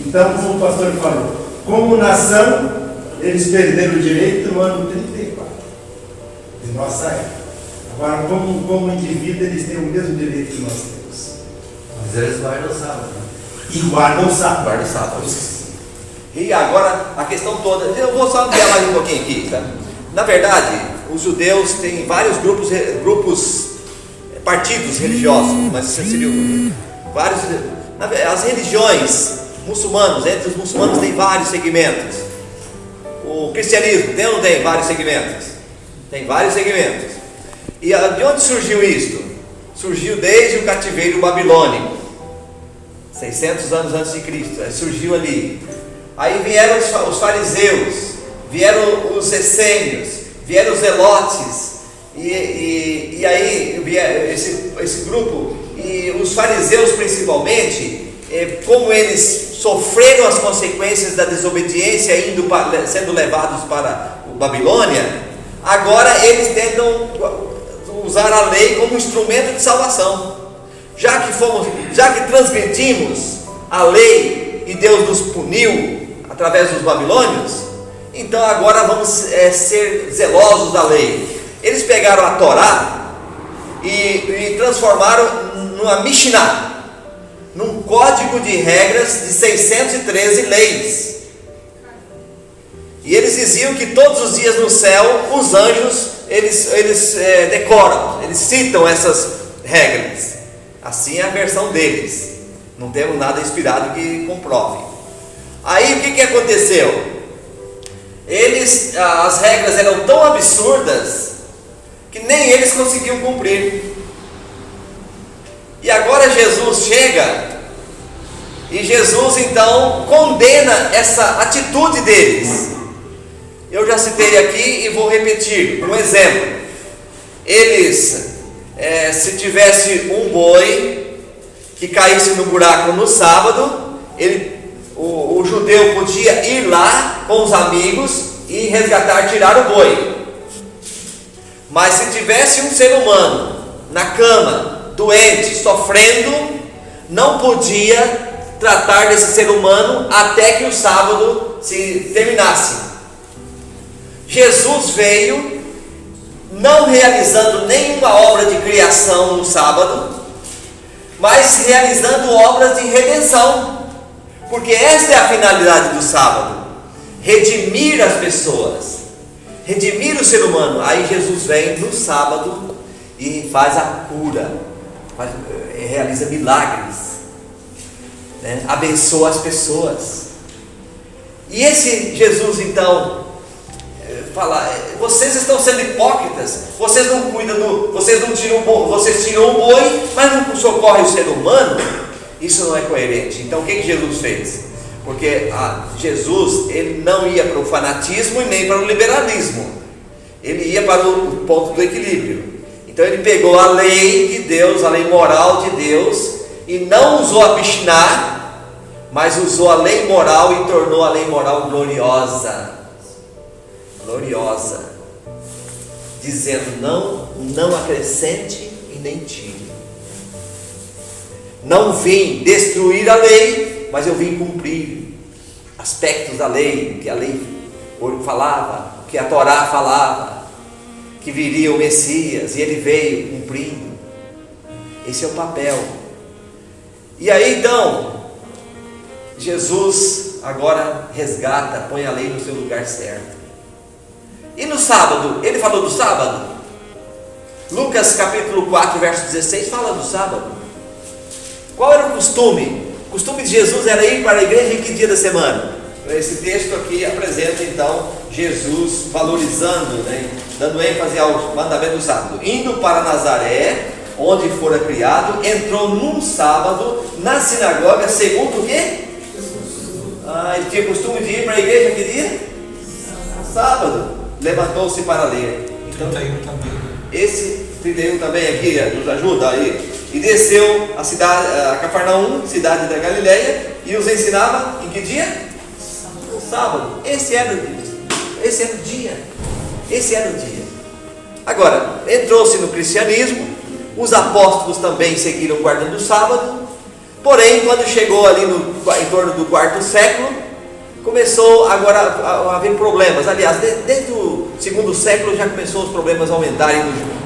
Então, como o pastor falou, como nação, eles perderam o direito no ano 34 de nossa época. Agora, como indivíduo, eles têm o mesmo direito que nós temos. Mas eles guardam o sábado. E guardam o sábado. Guarda o sábado. E agora a questão toda, eu vou só ampliar mais um pouquinho aqui, tá? Na verdade, os judeus têm vários partidos religiosos, mas você viu, vários, as religiões muçulmanas, entre os muçulmanos tem vários segmentos. O cristianismo tem ou não tem vários segmentos? Tem vários segmentos. E de onde surgiu isto? Surgiu desde o cativeiro babilônico, 600 anos antes de Cristo, surgiu ali. Aí vieram os fariseus, vieram os essênios, vieram os zelotes, e aí esse grupo, e os fariseus principalmente, como eles sofreram as consequências da desobediência, sendo levados para a Babilônia, agora eles tentam usar a lei como instrumento de salvação. Já que transgredimos a lei e Deus nos puniu através dos babilônios, então agora vamos ser zelosos da lei. Eles pegaram a Torá e transformaram numa Mishnah, num código de regras de 613 leis. E eles diziam que todos os dias no céu os anjos eles decoram, eles citam essas regras. Assim é a versão deles. Não temos nada inspirado que comprove. Aí o que aconteceu? As regras eram tão absurdas que nem eles conseguiam cumprir. E agora Jesus chega e Jesus então condena essa atitude deles. Eu já citei aqui e vou repetir um exemplo. Eles, se tivesse um boi que caísse no buraco no sábado, o judeu podia ir lá com os amigos e resgatar, tirar o boi. Mas se tivesse um ser humano na cama, doente, sofrendo, não podia tratar desse ser humano até que o sábado se terminasse. Jesus veio não realizando nenhuma obra de criação no sábado, mas realizando obras de redenção, porque esta é a finalidade do sábado: redimir as pessoas, redimir o ser humano. Aí Jesus vem no sábado e faz a cura, realiza milagres, né? Abençoa as pessoas. E esse Jesus então fala: vocês estão sendo hipócritas, vocês não cuidam vocês tiram o boi, mas não socorrem o ser humano. Isso não é coerente. Então o que Jesus fez? Porque Jesus, ele não ia para o fanatismo e nem para o liberalismo, ele ia para o ponto do equilíbrio. Então ele pegou a lei de Deus, a lei moral de Deus, e não usou a Mishnah, mas usou a lei moral e tornou a lei moral gloriosa, dizendo: não acrescente e nem tire. Não vim destruir a lei, mas eu vim cumprir aspectos da lei, que a lei falava, que a Torá falava, que viria o Messias, e ele veio cumprindo. Esse é o papel. E aí então Jesus agora resgata, põe a lei no seu lugar certo. E no sábado, ele falou do sábado. Lucas capítulo 4, verso 16 fala do sábado. Qual era o costume? O costume de Jesus era ir para a igreja em que dia da semana? Esse texto aqui apresenta então Jesus valorizando, né, dando ênfase ao mandamento do sábado. Indo para Nazaré, onde fora criado, entrou num sábado na sinagoga, segundo o quê? Ele tinha costume de ir para a igreja que dia? Sábado. Levantou-se para ler. Então, 31 também. Esse 31 também aqui nos ajuda aí. E desceu a Cafarnaum, cidade da Galileia, e os ensinava em que dia? No sábado. Esse era o dia. Agora, entrou-se no cristianismo, os apóstolos também seguiram guardando o sábado. Porém, quando chegou ali em torno do 4º século, começou agora a haver problemas. Aliás, desde o 2º século já começou os problemas a aumentarem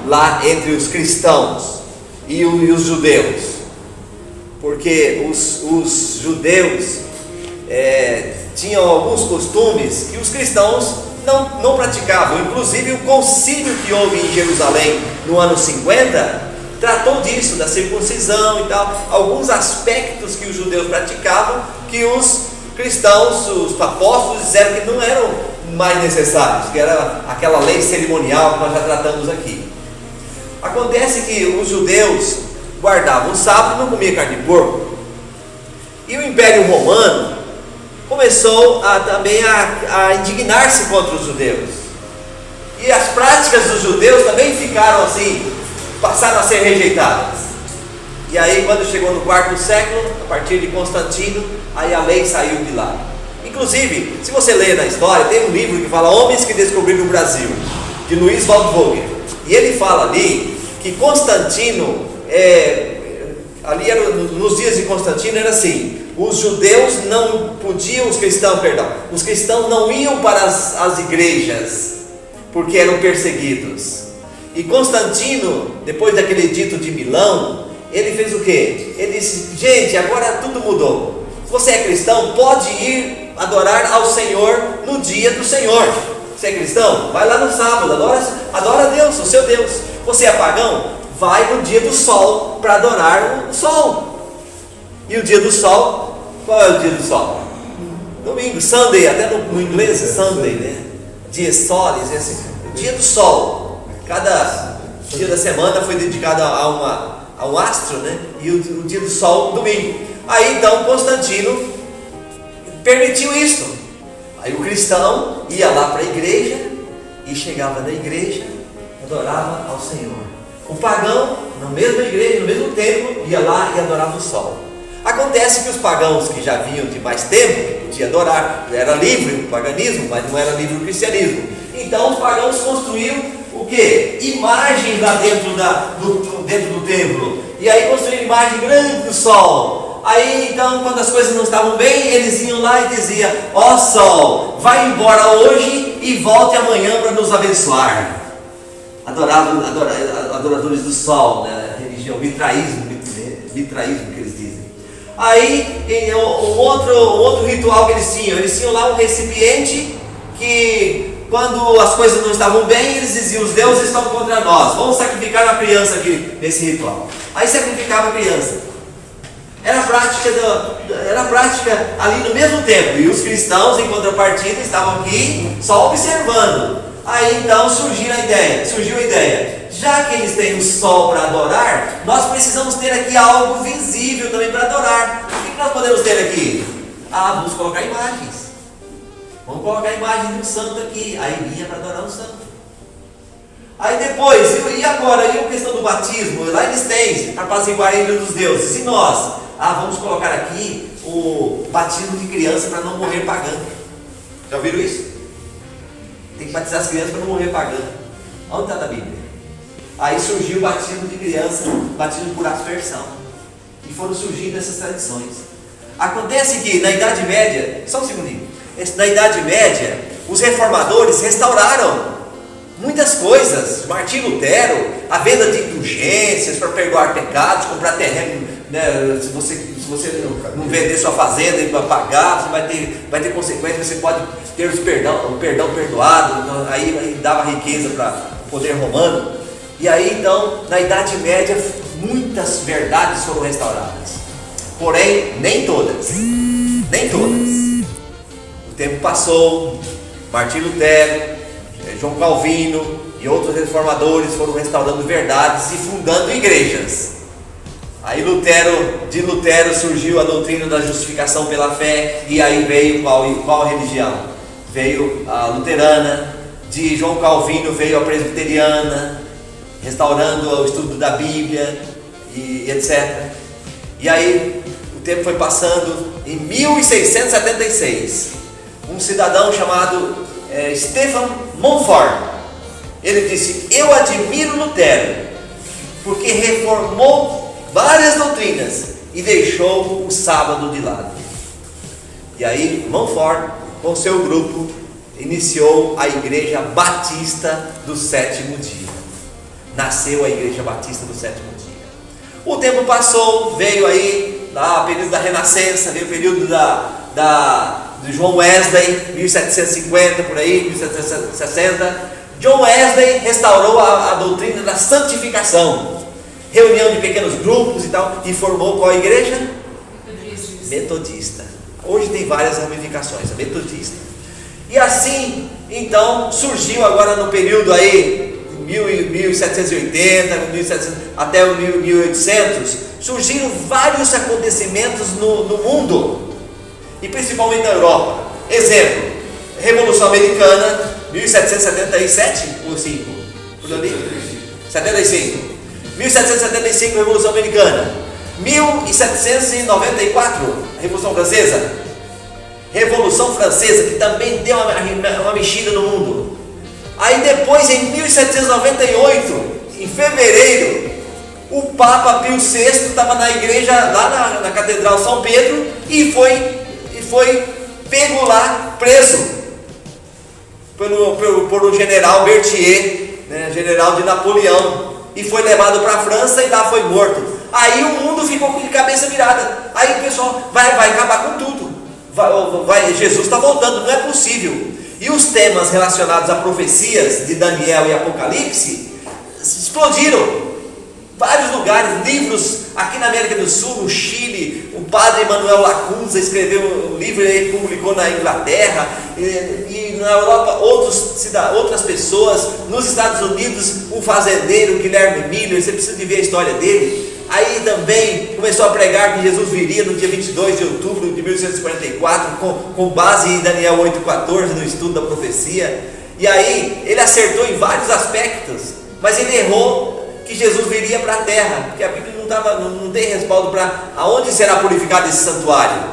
lá entre os cristãos e os judeus, porque os judeus tinham alguns costumes que os cristãos não praticavam. Inclusive o concílio que houve em Jerusalém no ano 50 tratou disso, da circuncisão e tal, alguns aspectos que os judeus praticavam que os cristãos, os apóstolos disseram que não eram mais necessários, que era aquela lei cerimonial que nós já tratamos aqui. Acontece que os judeus guardavam o sábado e não comiam carne de porco. E o Império Romano começou também a indignar-se contra os judeus. E as práticas dos judeus também ficaram assim, passaram a ser rejeitadas. E aí quando chegou no quarto século, a partir de Constantino, aí a lei saiu de lá. Inclusive, se você ler na história, tem um livro que fala Homens que Descobriram o Brasil, de Luiz Waldvogel. E ele fala ali que Constantino, ali era, nos dias de Constantino era assim, os judeus não podiam, os cristãos não iam para as igrejas, porque eram perseguidos. E Constantino, depois daquele edito de Milão, ele fez o quê? Ele disse, gente, agora tudo mudou. Se você é cristão, pode ir adorar ao Senhor no dia do Senhor. Você é cristão? Vai lá no sábado, adora a Deus, o seu Deus. Você é pagão? Vai no dia do sol para adorar o sol. E o dia do sol, qual é o dia do sol? Domingo, Sunday, até no inglês, Sunday, né? Dia solis, assim, o dia do sol. Cada dia da semana foi dedicado a um astro, né? E o dia do sol, domingo. Aí então Constantino permitiu isso. Aí o cristão ia lá para a igreja e chegava na igreja, adorava ao Senhor. O pagão, na mesma igreja, no mesmo templo, ia lá e adorava o sol. Acontece que os pagãos que já vinham de mais tempo, que podiam adorar, era livre o paganismo, mas não era livre o cristianismo. Então os pagãos construíram o quê? Imagens lá dentro do templo. E aí construíram imagem grande do sol. Aí então, quando as coisas não estavam bem, eles iam lá e diziam, ó sol, vai embora hoje e volte amanhã para nos abençoar. Adoradores do sol, né? A religião, mitraísmo que eles dizem. Aí, um outro ritual que eles tinham lá um recipiente que, quando as coisas não estavam bem, eles diziam, os deuses estão contra nós, vamos sacrificar uma criança aqui nesse ritual. Aí sacrificava a criança. Era prática ali no mesmo tempo, e os cristãos, em contrapartida, estavam aqui só observando. Aí então surgiu a ideia, já que eles têm o sol para adorar, nós precisamos ter aqui algo visível também para adorar. O que nós podemos ter aqui? Vamos colocar imagens. Vamos colocar a imagem de um santo aqui. Aí vinha para adorar um santo. Aí depois, e agora? E a questão do batismo? Lá eles têm, para apaziguar a ira dos deuses. E nós? Vamos colocar aqui o batismo de criança para não morrer pagando. Já ouviram isso? Tem que batizar as crianças para não morrer pagando. Onde está na Bíblia? Aí surgiu o batismo de criança, batismo por aspersão. E foram surgindo essas tradições. Acontece que na Idade Média, só um segundinho, na Idade Média, os reformadores restauraram muitas coisas. Martim Lutero, a venda de indulgências para perdoar pecados, comprar terreno, né? Se você não vender sua fazenda e pagar, você vai ter consequências, você pode ter o perdão perdoado, aí dava riqueza para o poder romano. E aí então, na Idade Média, muitas verdades foram restauradas. Porém, nem todas. O tempo passou, Martim Lutero, João Calvino e outros reformadores foram restaurando verdades e fundando igrejas. Aí de Lutero surgiu a doutrina da justificação pela fé, e aí veio qual religião? Veio a luterana. De João Calvino veio a presbiteriana, restaurando o estudo da Bíblia e etc. E aí o tempo foi passando. Em 1676, um cidadão chamado Stephen Montfort, ele disse, eu admiro Lutero, porque reformou várias doutrinas e deixou o sábado de lado. E aí Montfort, com seu grupo, iniciou a Igreja Batista do Sétimo Dia. Nasceu a Igreja Batista do Sétimo Dia. O tempo passou, veio aí o período da Renascença, veio o período de John Wesley, 1750 por aí, 1760. John Wesley restaurou a doutrina da santificação, reunião de pequenos grupos e tal, e formou qual igreja? Metodista. Hoje tem várias ramificações, a metodista. E assim, então, surgiu agora no período aí, 1780, 1700, até o 1800, surgiram vários acontecimentos no mundo, e principalmente na Europa. Exemplo, Revolução Americana, 1777 ou 5? 75. 1775, Revolução Americana. 1794, Revolução Francesa. Revolução Francesa, que também deu uma mexida no mundo. Aí depois, em 1798, em fevereiro, o Papa Pio VI estava na igreja, lá na Catedral São Pedro, e foi pego lá, preso por um general Berthier, né, general de Napoleão, e foi levado para a França e lá foi morto. Aí o mundo ficou com a cabeça virada. Aí o pessoal vai acabar com tudo. Jesus está voltando, não é possível. E os temas relacionados a profecias de Daniel e Apocalipse explodiram. Vários lugares, livros aqui na América do Sul, no Chile, o padre Manuel Lacunza escreveu um livro e publicou na Inglaterra, e na Europa outras pessoas, nos Estados Unidos um fazendeiro, Guilherme Miller, você precisa de ver a história dele. Aí também começou a pregar que Jesus viria no dia 22 de outubro de 1844, com base em Daniel 8,14, no estudo da profecia. E aí ele acertou em vários aspectos, mas ele errou que Jesus viria para a terra, porque a Bíblia não tem respaldo para aonde será purificado esse santuário.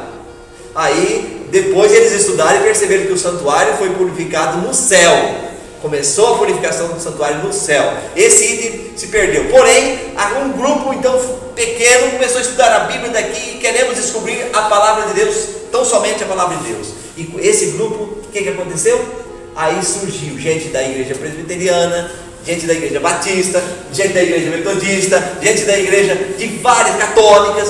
Aí depois eles estudaram e perceberam que o santuário foi purificado no céu. Começou a purificação do santuário no céu. Esse item se perdeu. Porém, um grupo então pequeno começou a estudar a Bíblia daqui e queremos descobrir a palavra de Deus, tão somente a palavra de Deus. E com esse grupo, o que aconteceu? Aí surgiu gente da igreja presbiteriana, gente da igreja batista, gente da igreja metodista, gente da igreja de várias católicas,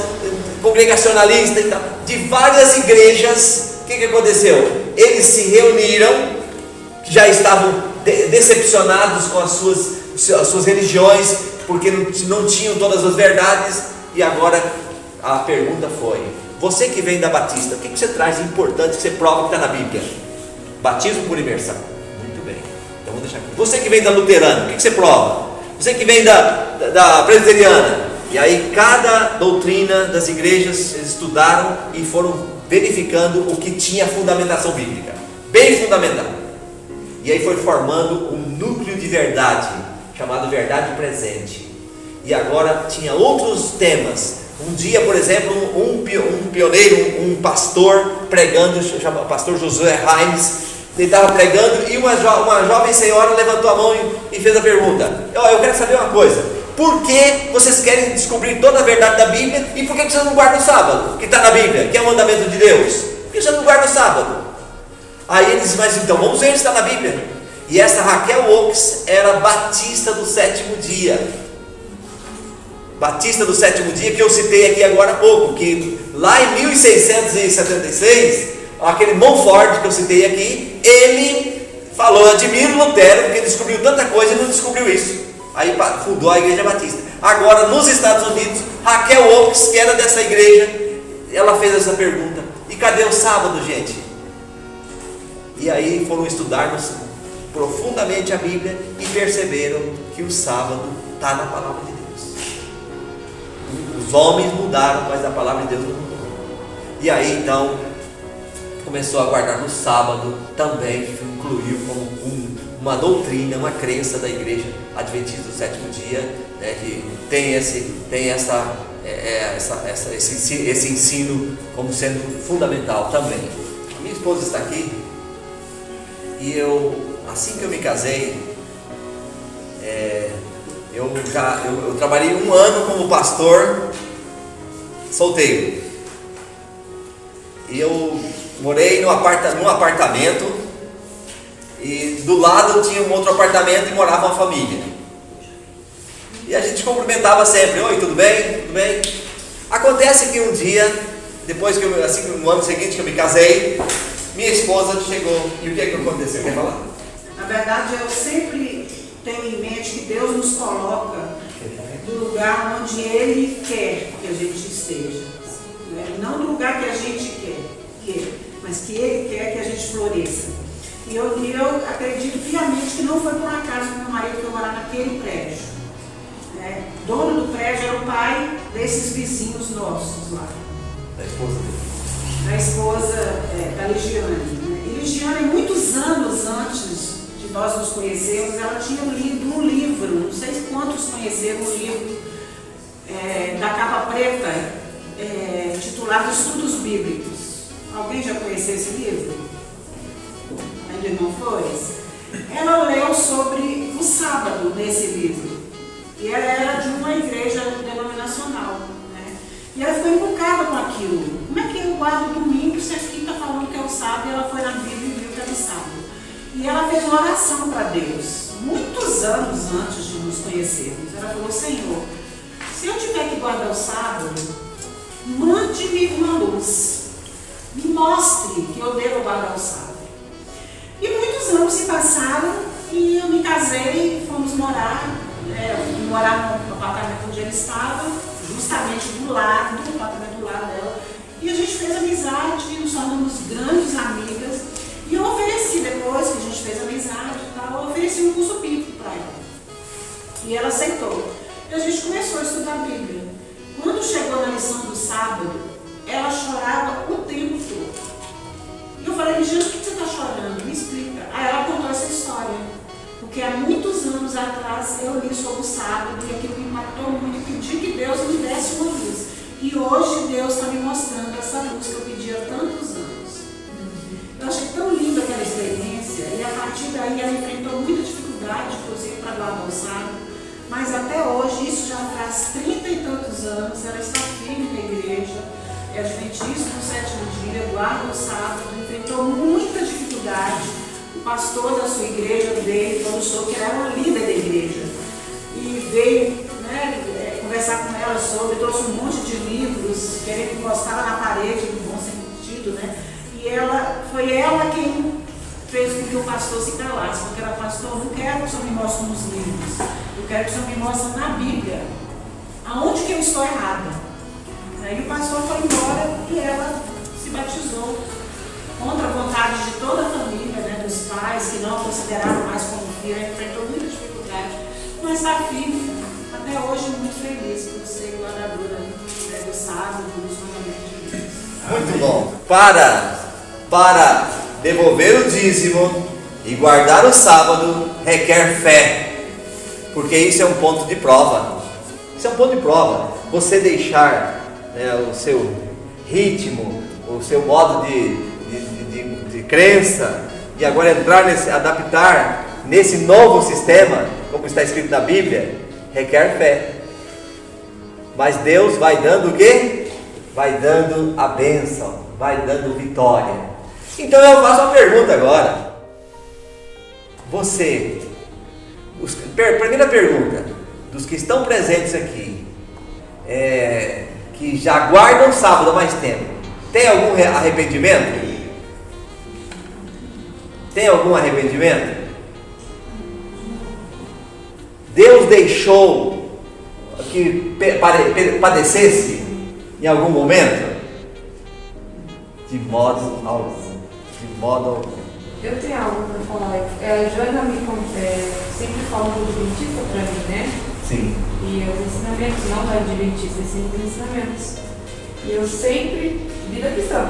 congregacionalistas e tal, de várias igrejas. O que aconteceu? Eles se reuniram, já estavam decepcionados com as suas religiões, porque não tinham todas as verdades, e agora a pergunta foi: você que vem da Batista, o que você traz de importante que você prova que está na Bíblia? Batismo por imersão. Muito bem, então vamos deixar aqui. Você que vem da Luterana, o que você prova? Você que vem da Presbiteriana. E aí cada doutrina das igrejas eles estudaram e foram verificando o que tinha fundamentação bíblica, bem fundamentado. E aí foi formando um núcleo de verdade, chamado verdade presente. E agora tinha outros temas. Um dia, por exemplo, um pioneiro, um pastor pregando, chamado pastor Josué Himes, ele estava pregando e uma jovem senhora levantou a mão e fez a pergunta: eu quero saber uma coisa, por que vocês querem descobrir toda a verdade da Bíblia e por que vocês não guardam o sábado, que está na Bíblia, que é o mandamento de Deus? Por que vocês não guardam o sábado? Aí ele disse: mas então vamos ver se está na Bíblia. E essa Raquel Oaks era batista do sétimo dia. Batista do sétimo dia, que eu citei aqui agora há pouco, que lá em 1676, aquele Montfort que eu citei aqui, ele falou: eu admiro Lutero, porque descobriu tanta coisa e não descobriu isso. Aí fundou a igreja batista. Agora nos Estados Unidos, Raquel Oaks, que era dessa igreja, ela fez essa pergunta: e cadê o sábado, gente? E aí foram estudar profundamente a Bíblia e perceberam que o sábado está na palavra de Deus. Os homens mudaram, mas a palavra de Deus não mudou. E aí então começou a guardar no sábado, também incluiu como uma doutrina, uma crença da igreja adventista do sétimo dia, né, que tem esse ensino como sendo fundamental também. A minha esposa está aqui. E assim que eu me casei, eu trabalhei 1 ano como pastor solteiro. E eu morei num apartamento, e do lado tinha um outro apartamento e morava uma família. E a gente cumprimentava sempre: oi, tudo bem? Tudo bem? Acontece que um dia, depois que no ano seguinte que eu me casei, Minha esposa chegou, e o que é que aconteceu? Quer falar? Na verdade, eu sempre tenho em mente que Deus nos coloca no lugar onde Ele quer que a gente esteja. Né? Não no lugar que a gente quer, mas que Ele quer que a gente floresça. E eu acredito piamente que não foi por acaso que meu marido foi morar naquele prédio. Né? Dono do prédio era o pai desses vizinhos nossos lá. Da esposa dele. A esposa da Ligiane. Né? E Ligiane, muitos anos antes de nós nos conhecermos, ela tinha lido um livro, não sei quantos conheceram o livro da capa preta, titulado Estudos Bíblicos. Alguém já conheceu esse livro? A irmã Flores? Ela leu sobre o sábado nesse livro. E ela era de uma igreja denominacional. E ela ficou encucada com aquilo. Como é que eu guardo o domingo se aqui está falando que é o sábado e ela foi na Bíblia e viu que era o sábado? E ela fez uma oração para Deus, muitos anos antes de nos conhecermos. Ela falou: Senhor, se eu tiver que guardar o sábado, mande-me uma luz. Me mostre que eu devo guardar o sábado. E muitos anos se passaram e eu me casei e fomos morar. Morar no apartamento onde ele estava, justamente do apartamento do lado dela. E a gente fez amizade, nos tornamos grandes amigas. E eu ofereci, depois que a gente fez amizade e tal, eu ofereci um curso bíblico para ela. E ela aceitou. E a gente começou a estudar a Bíblia. Quando chegou na lição do sábado, ela chorava o tempo todo. E eu falei: Ligiane, por que você está chorando? Me explica. Aí ela contou essa história. Porque há muitos anos atrás eu li sobre o sábado e aquilo me impactou muito. Eu pedi que Deus me desse uma luz. E hoje Deus está me mostrando essa luz que eu pedi há tantos anos. Eu achei tão linda aquela experiência. E a partir daí ela enfrentou muita dificuldade, inclusive para guardar o sábado. Mas até hoje, isso já faz 30 e tantos anos, ela está firme na igreja. É adventista do sétimo dia, guarda o sábado, enfrentou muita dificuldade. O pastor da sua igreja veio, quando soube que ela era uma líder da igreja, e veio conversar com ela sobre, trouxe um monte de livros que ele encostava na parede, no bom sentido, né? E foi ela quem fez com que o pastor se calasse, porque ela: pastor, não quero que o senhor me mostre nos livros, eu quero que o senhor me mostre na Bíblia, aonde que eu estou errada. E o pastor foi embora e ela se batizou. Contra a vontade de toda a família, né, dos pais, que não a consideravam mais como filha, enfrentou muita dificuldade, mas está firme, até hoje muito feliz por ser guardadora do sábado, dos mandamentos de Deus. Muito bom. Para devolver o dízimo e guardar o sábado requer fé, porque isso é um ponto de prova. Isso é um ponto de prova. Você deixar o seu ritmo, o seu modo de crença, e agora adaptar nesse novo sistema, como está escrito na Bíblia, requer fé. Mas Deus vai dando o quê? Vai dando a bênção, vai dando vitória. Então eu faço uma pergunta agora. Primeira pergunta, dos que estão presentes aqui, que já guardam o sábado há mais tempo, tem algum arrependimento? Tem algum arrependimento? Deus deixou que padecesse em algum momento? De modo algum. Eu tenho algo para falar. A Joana sempre fala do adventista para mim, né? Sim. E os ensinamentos, não da adventista, sim os ensinamentos. E eu sempre, vida cristã.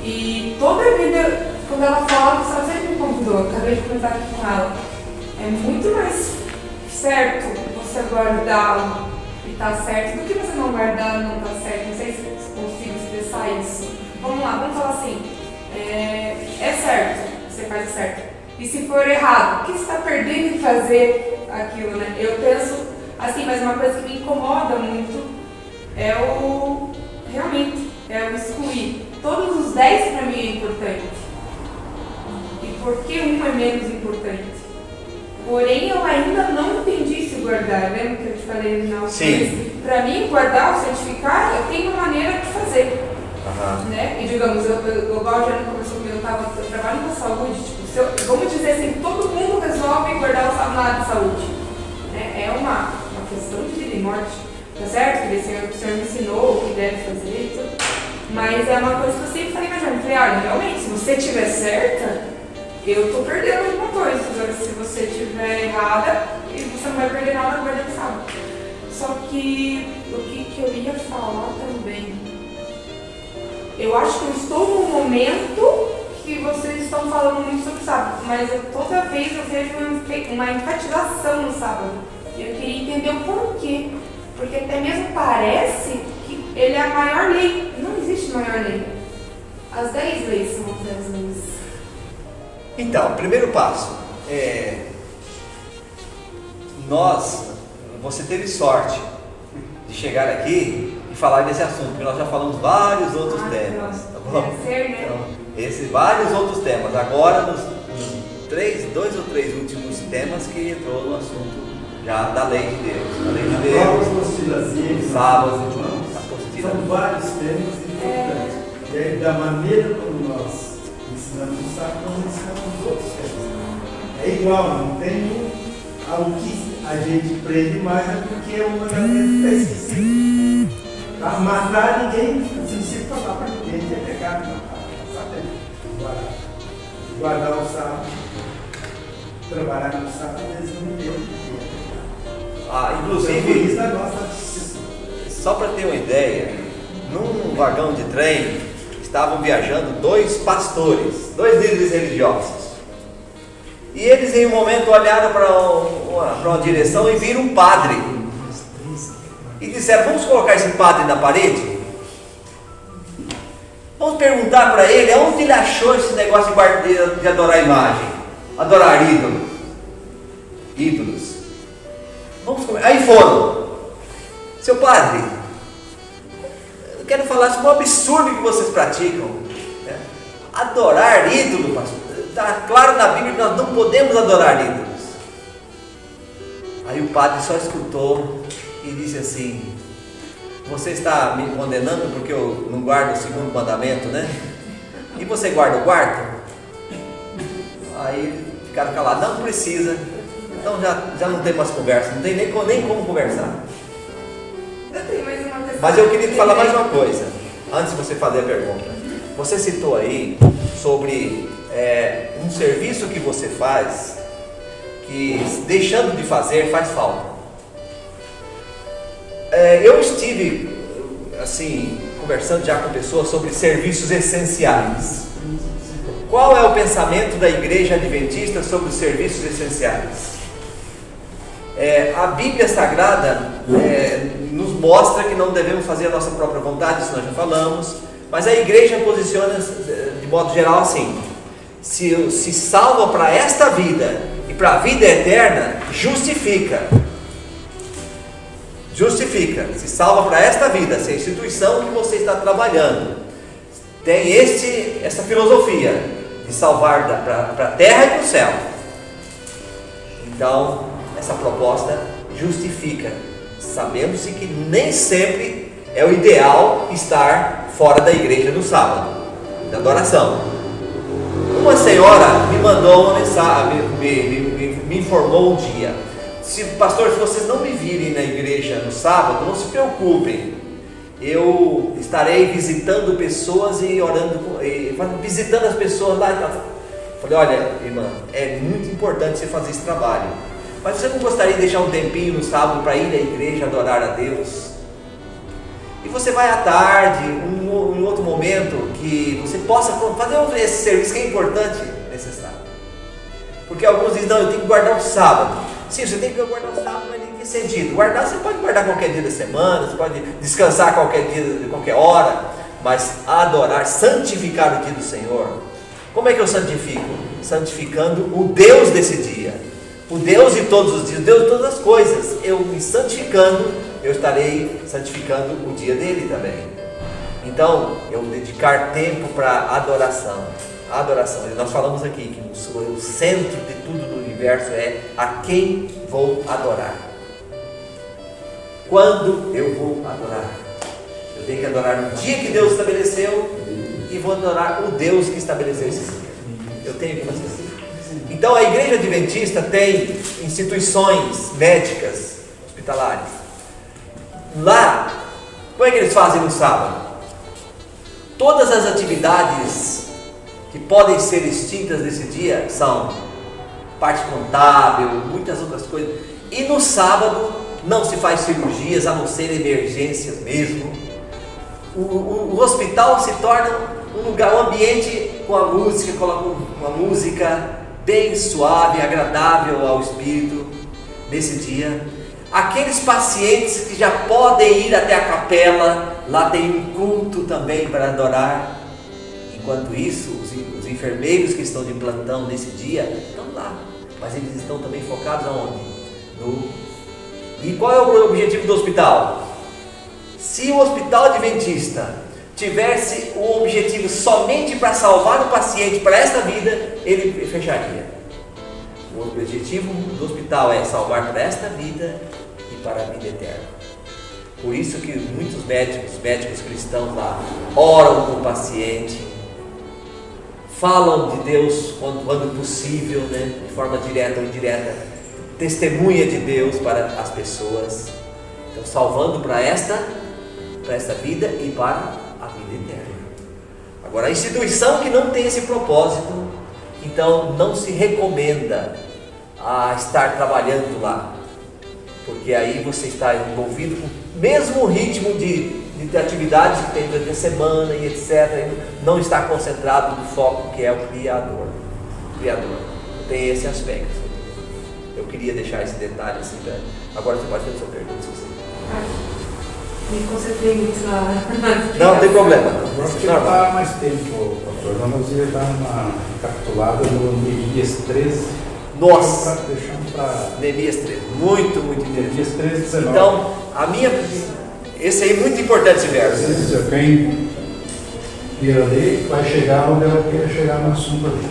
E toda a vida, quando ela fala, ela sempre me convidou. Acabei de comentar aqui com ela. É muito mais certo você guardar e tá certo do que você não guardar e não tá certo. Não sei se consigo expressar isso. Vamos lá, vamos falar assim. É certo, você faz certo. E se for errado, o que você está perdendo em fazer aquilo, né? Eu penso assim, mas uma coisa que me incomoda muito é o excluir. Todos os 10 para mim é importante. E por que um é menos importante? Porém, eu ainda não entendi se guardar. Lembra que eu te falei no final? Sim. Para mim, guardar ou certificar, eu tenho uma maneira de fazer. Né? E digamos, eu já não conversou comigo, eu trabalho com a saúde, tipo, vamos dizer assim, todo mundo resolve guardar o sábado na área de saúde. Né? É uma questão de vida e morte, tá certo? Que o Senhor me ensinou o que deve fazer e tudo. Mas é uma coisa que eu sempre falei pra Jane. Falei, olha, realmente, se você estiver certa, eu tô perdendo alguma coisa. Agora, se você estiver errada, você não vai perder nada guardando o sábado. Só que o que eu ia falar também, eu acho que eu estou num momento que vocês estão falando muito sobre o sábado, mas toda vez eu vejo uma enfatização no sábado. E eu queria entender o porquê. Porque até mesmo parece que ele é a maior lei. Não existe maior lei. As 10 leis são as 10 leis. Então, primeiro passo. Você teve sorte de chegar aqui e falar desse assunto, porque nós já falamos vários outros temas. Tá bom? Então, vários outros temas. Agora, nos 2 ou 3 últimos temas que entrou no assunto já da lei de Deus. A lei de Deus, sábado, são vários temas importantes. E aí, da maneira como nós ensinamos o sábado, nós ensinamos os outros temas. É igual, não tem algo que a gente prende mais, é porque o mandamento está esquecido. Para matar ninguém, você não precisa falar para ninguém que é pecado matar. Guardar o sábado, trabalhar no sábado, eles não me deu. Inclusive, só para ter uma ideia, num vagão de trem estavam viajando 2 pastores, 2 líderes religiosos. E eles em um momento olharam para uma direção e viram um padre. E disseram, vamos colocar esse padre na parede? Vamos perguntar para ele onde ele achou esse negócio de adorar imagem, adorar ídolos. Aí foram. Seu padre, eu quero falar sobre um absurdo que vocês praticam. Né? Adorar ídolo, pastor. Está claro na Bíblia que nós não podemos adorar ídolos. Aí o padre só escutou e disse assim, você está me condenando porque eu não guardo o 2º mandamento, né? E você guarda o 4º? Aí ficaram calados, não precisa. Então já não tem mais conversa, não tem nem como conversar. Mas eu queria te falar mais uma coisa, antes de você fazer a pergunta. Você citou aí sobre um serviço que você faz, que deixando de fazer faz falta. Eu estive, assim, conversando já com pessoas sobre serviços essenciais. Qual é o pensamento da Igreja Adventista sobre os serviços essenciais? A Bíblia Sagrada nos mostra que não devemos fazer a nossa própria vontade, isso nós já falamos, mas a igreja posiciona de modo geral assim: se salva para esta vida e para a vida eterna, justifica, se salva para esta vida, se a instituição que você está trabalhando tem essa filosofia de salvar para a terra e para o céu, então essa proposta justifica, sabendo-se que nem sempre é o ideal estar fora da igreja no sábado, da adoração. Uma senhora me mandou uma mensagem, me informou um dia: pastor, se vocês não me virem na igreja no sábado, não se preocupem, eu estarei visitando pessoas e orando, visitando as pessoas lá. Falei, olha, irmã, é muito importante você fazer esse trabalho, mas você não gostaria de deixar um tempinho no sábado para ir à igreja adorar a Deus? E você vai à tarde, em outro momento, que você possa fazer esse serviço que é importante, necessário. Porque alguns dizem, não, eu tenho que guardar o sábado. Sim, você tem que guardar o sábado, mas em que sentido? Guardar, você pode guardar qualquer dia da semana, você pode descansar qualquer dia, qualquer hora, mas adorar, santificar o dia do Senhor. Como é que eu santifico? Santificando o Deus desse dia, o Deus de todos os dias, o Deus de todas as coisas. Eu me santificando, eu estarei santificando o dia dele também. Então, eu dedicar tempo para adoração. Adoração. E nós falamos aqui que o centro de tudo no universo é a quem vou adorar. Quando eu vou adorar? Eu tenho que adorar no dia que Deus estabeleceu, e vou adorar o Deus que estabeleceu esse dia. Eu tenho que fazer isso. Então a igreja adventista tem instituições médicas, hospitalares. Lá, como é que eles fazem no sábado? Todas as atividades que podem ser extintas nesse dia são parte contábil, muitas outras coisas. E no sábado não se faz cirurgias, a não ser emergências mesmo. O hospital se torna um lugar, um ambiente com a música, coloca uma música bem suave, agradável ao espírito nesse dia. Aqueles pacientes que já podem ir até a capela, lá tem um culto também para adorar. Enquanto isso, os enfermeiros que estão de plantão nesse dia estão lá, mas eles estão também focados aonde? E qual é o objetivo do hospital? Se o hospital adventista tivesse o objetivo somente para salvar o paciente para esta vida, ele fecharia. O objetivo do hospital é salvar para esta vida e para a vida eterna. Por isso que muitos médicos cristãos lá oram com o paciente, falam de Deus quando possível, né? De forma direta ou indireta, testemunha de Deus para as pessoas. Então, salvando para esta vida e para a vida eterna. Agora, a instituição que não tem esse propósito, então não se recomenda a estar trabalhando lá, porque aí você está envolvido com o mesmo ritmo de atividades que tem durante a semana e etc. Não está concentrado no foco que é o Criador. Tem esse aspecto. Eu queria deixar esse detalhe assim. Agora você pode fazer a sua pergunta, se você... Me concentrei muito na... Não tem problema. Agora porque está mais tempo, pastor. Nós ia dar uma recapitulada no Neemias 13. Nossa! Deixamos para... Neemias 13. Muito Neemias interessante. 13, 19. Então, esse aí é muito importante esse verso. Quem queira ler, vai chegar onde ela queira chegar no assunto ali.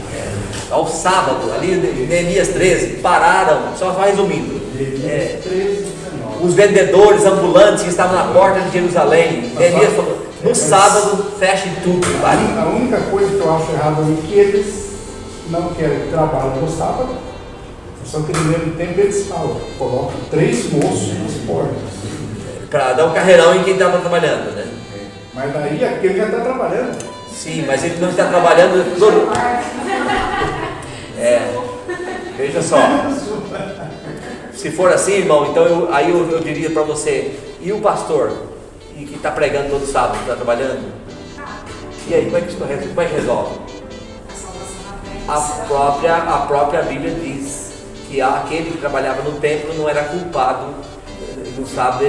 Ao sábado, ali Neemias 13, pararam, só resumindo. Neemias 13, 19. Os vendedores ambulantes que estavam na porta de Jerusalém. Neemias falou, no sábado, fechem tudo. A única coisa que eu acho errado é que eles não querem trabalhar no sábado, só que no mesmo tempo eles falam, colocam 3 moços nas portas. Para dar um carreirão em quem estava trabalhando, né? Mas daí aquele já está trabalhando. Sim, mas ele não está trabalhando. Veja só. Se for assim, irmão, então eu diria para você, e o pastor que está pregando todo sábado, está trabalhando? E aí, como é que resolve? A própria Bíblia diz que aquele que trabalhava no templo não era culpado no sábado.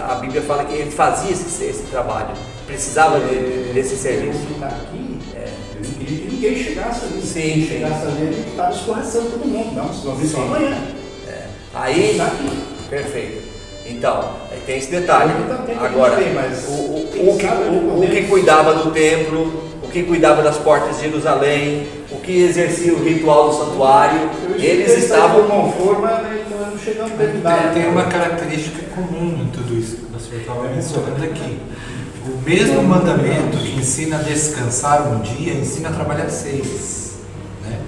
A Bíblia fala que ele fazia esse trabalho, precisava desse serviço. Aqui, eu não queria que ninguém chegasse ali. Sim, Se chegasse ali, ele estava escorraçando todo mundo. Não, senão vem só amanhã. Aí, perfeito. Então, tem esse detalhe. Agora, o que cuidava do templo, o que cuidava das portas de Jerusalém, o que exercia o ritual do santuário, eles estavam... não chegamos a terminar. Tem uma característica comum em tudo isso que o pastor estava mencionando aqui. O mesmo mandamento que ensina a descansar um dia, ensina a trabalhar 6. Né?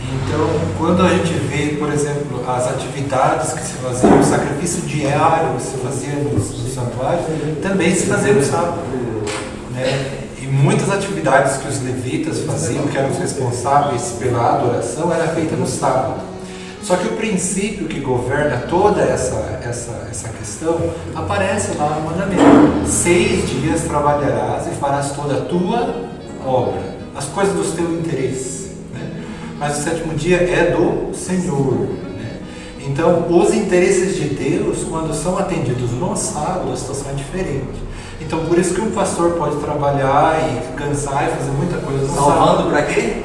Então, quando a gente vê, por exemplo, as atividades que se faziam, o sacrifício diário que se fazia no santuário, também se fazia no sábado. Né? E muitas atividades que os levitas faziam, que eram os responsáveis pela adoração, era feita no sábado. Só que o princípio que governa toda essa questão aparece lá no mandamento. 6 dias trabalharás e farás toda a tua obra, as coisas dos teus interesses. Né? Mas o 7º dia é do Senhor. Né? Então, os interesses de Deus, quando são atendidos no sábado, a situação é diferente. Então, por isso que um pastor pode trabalhar e cansar e fazer muita coisa no sábado. Salvando para quê?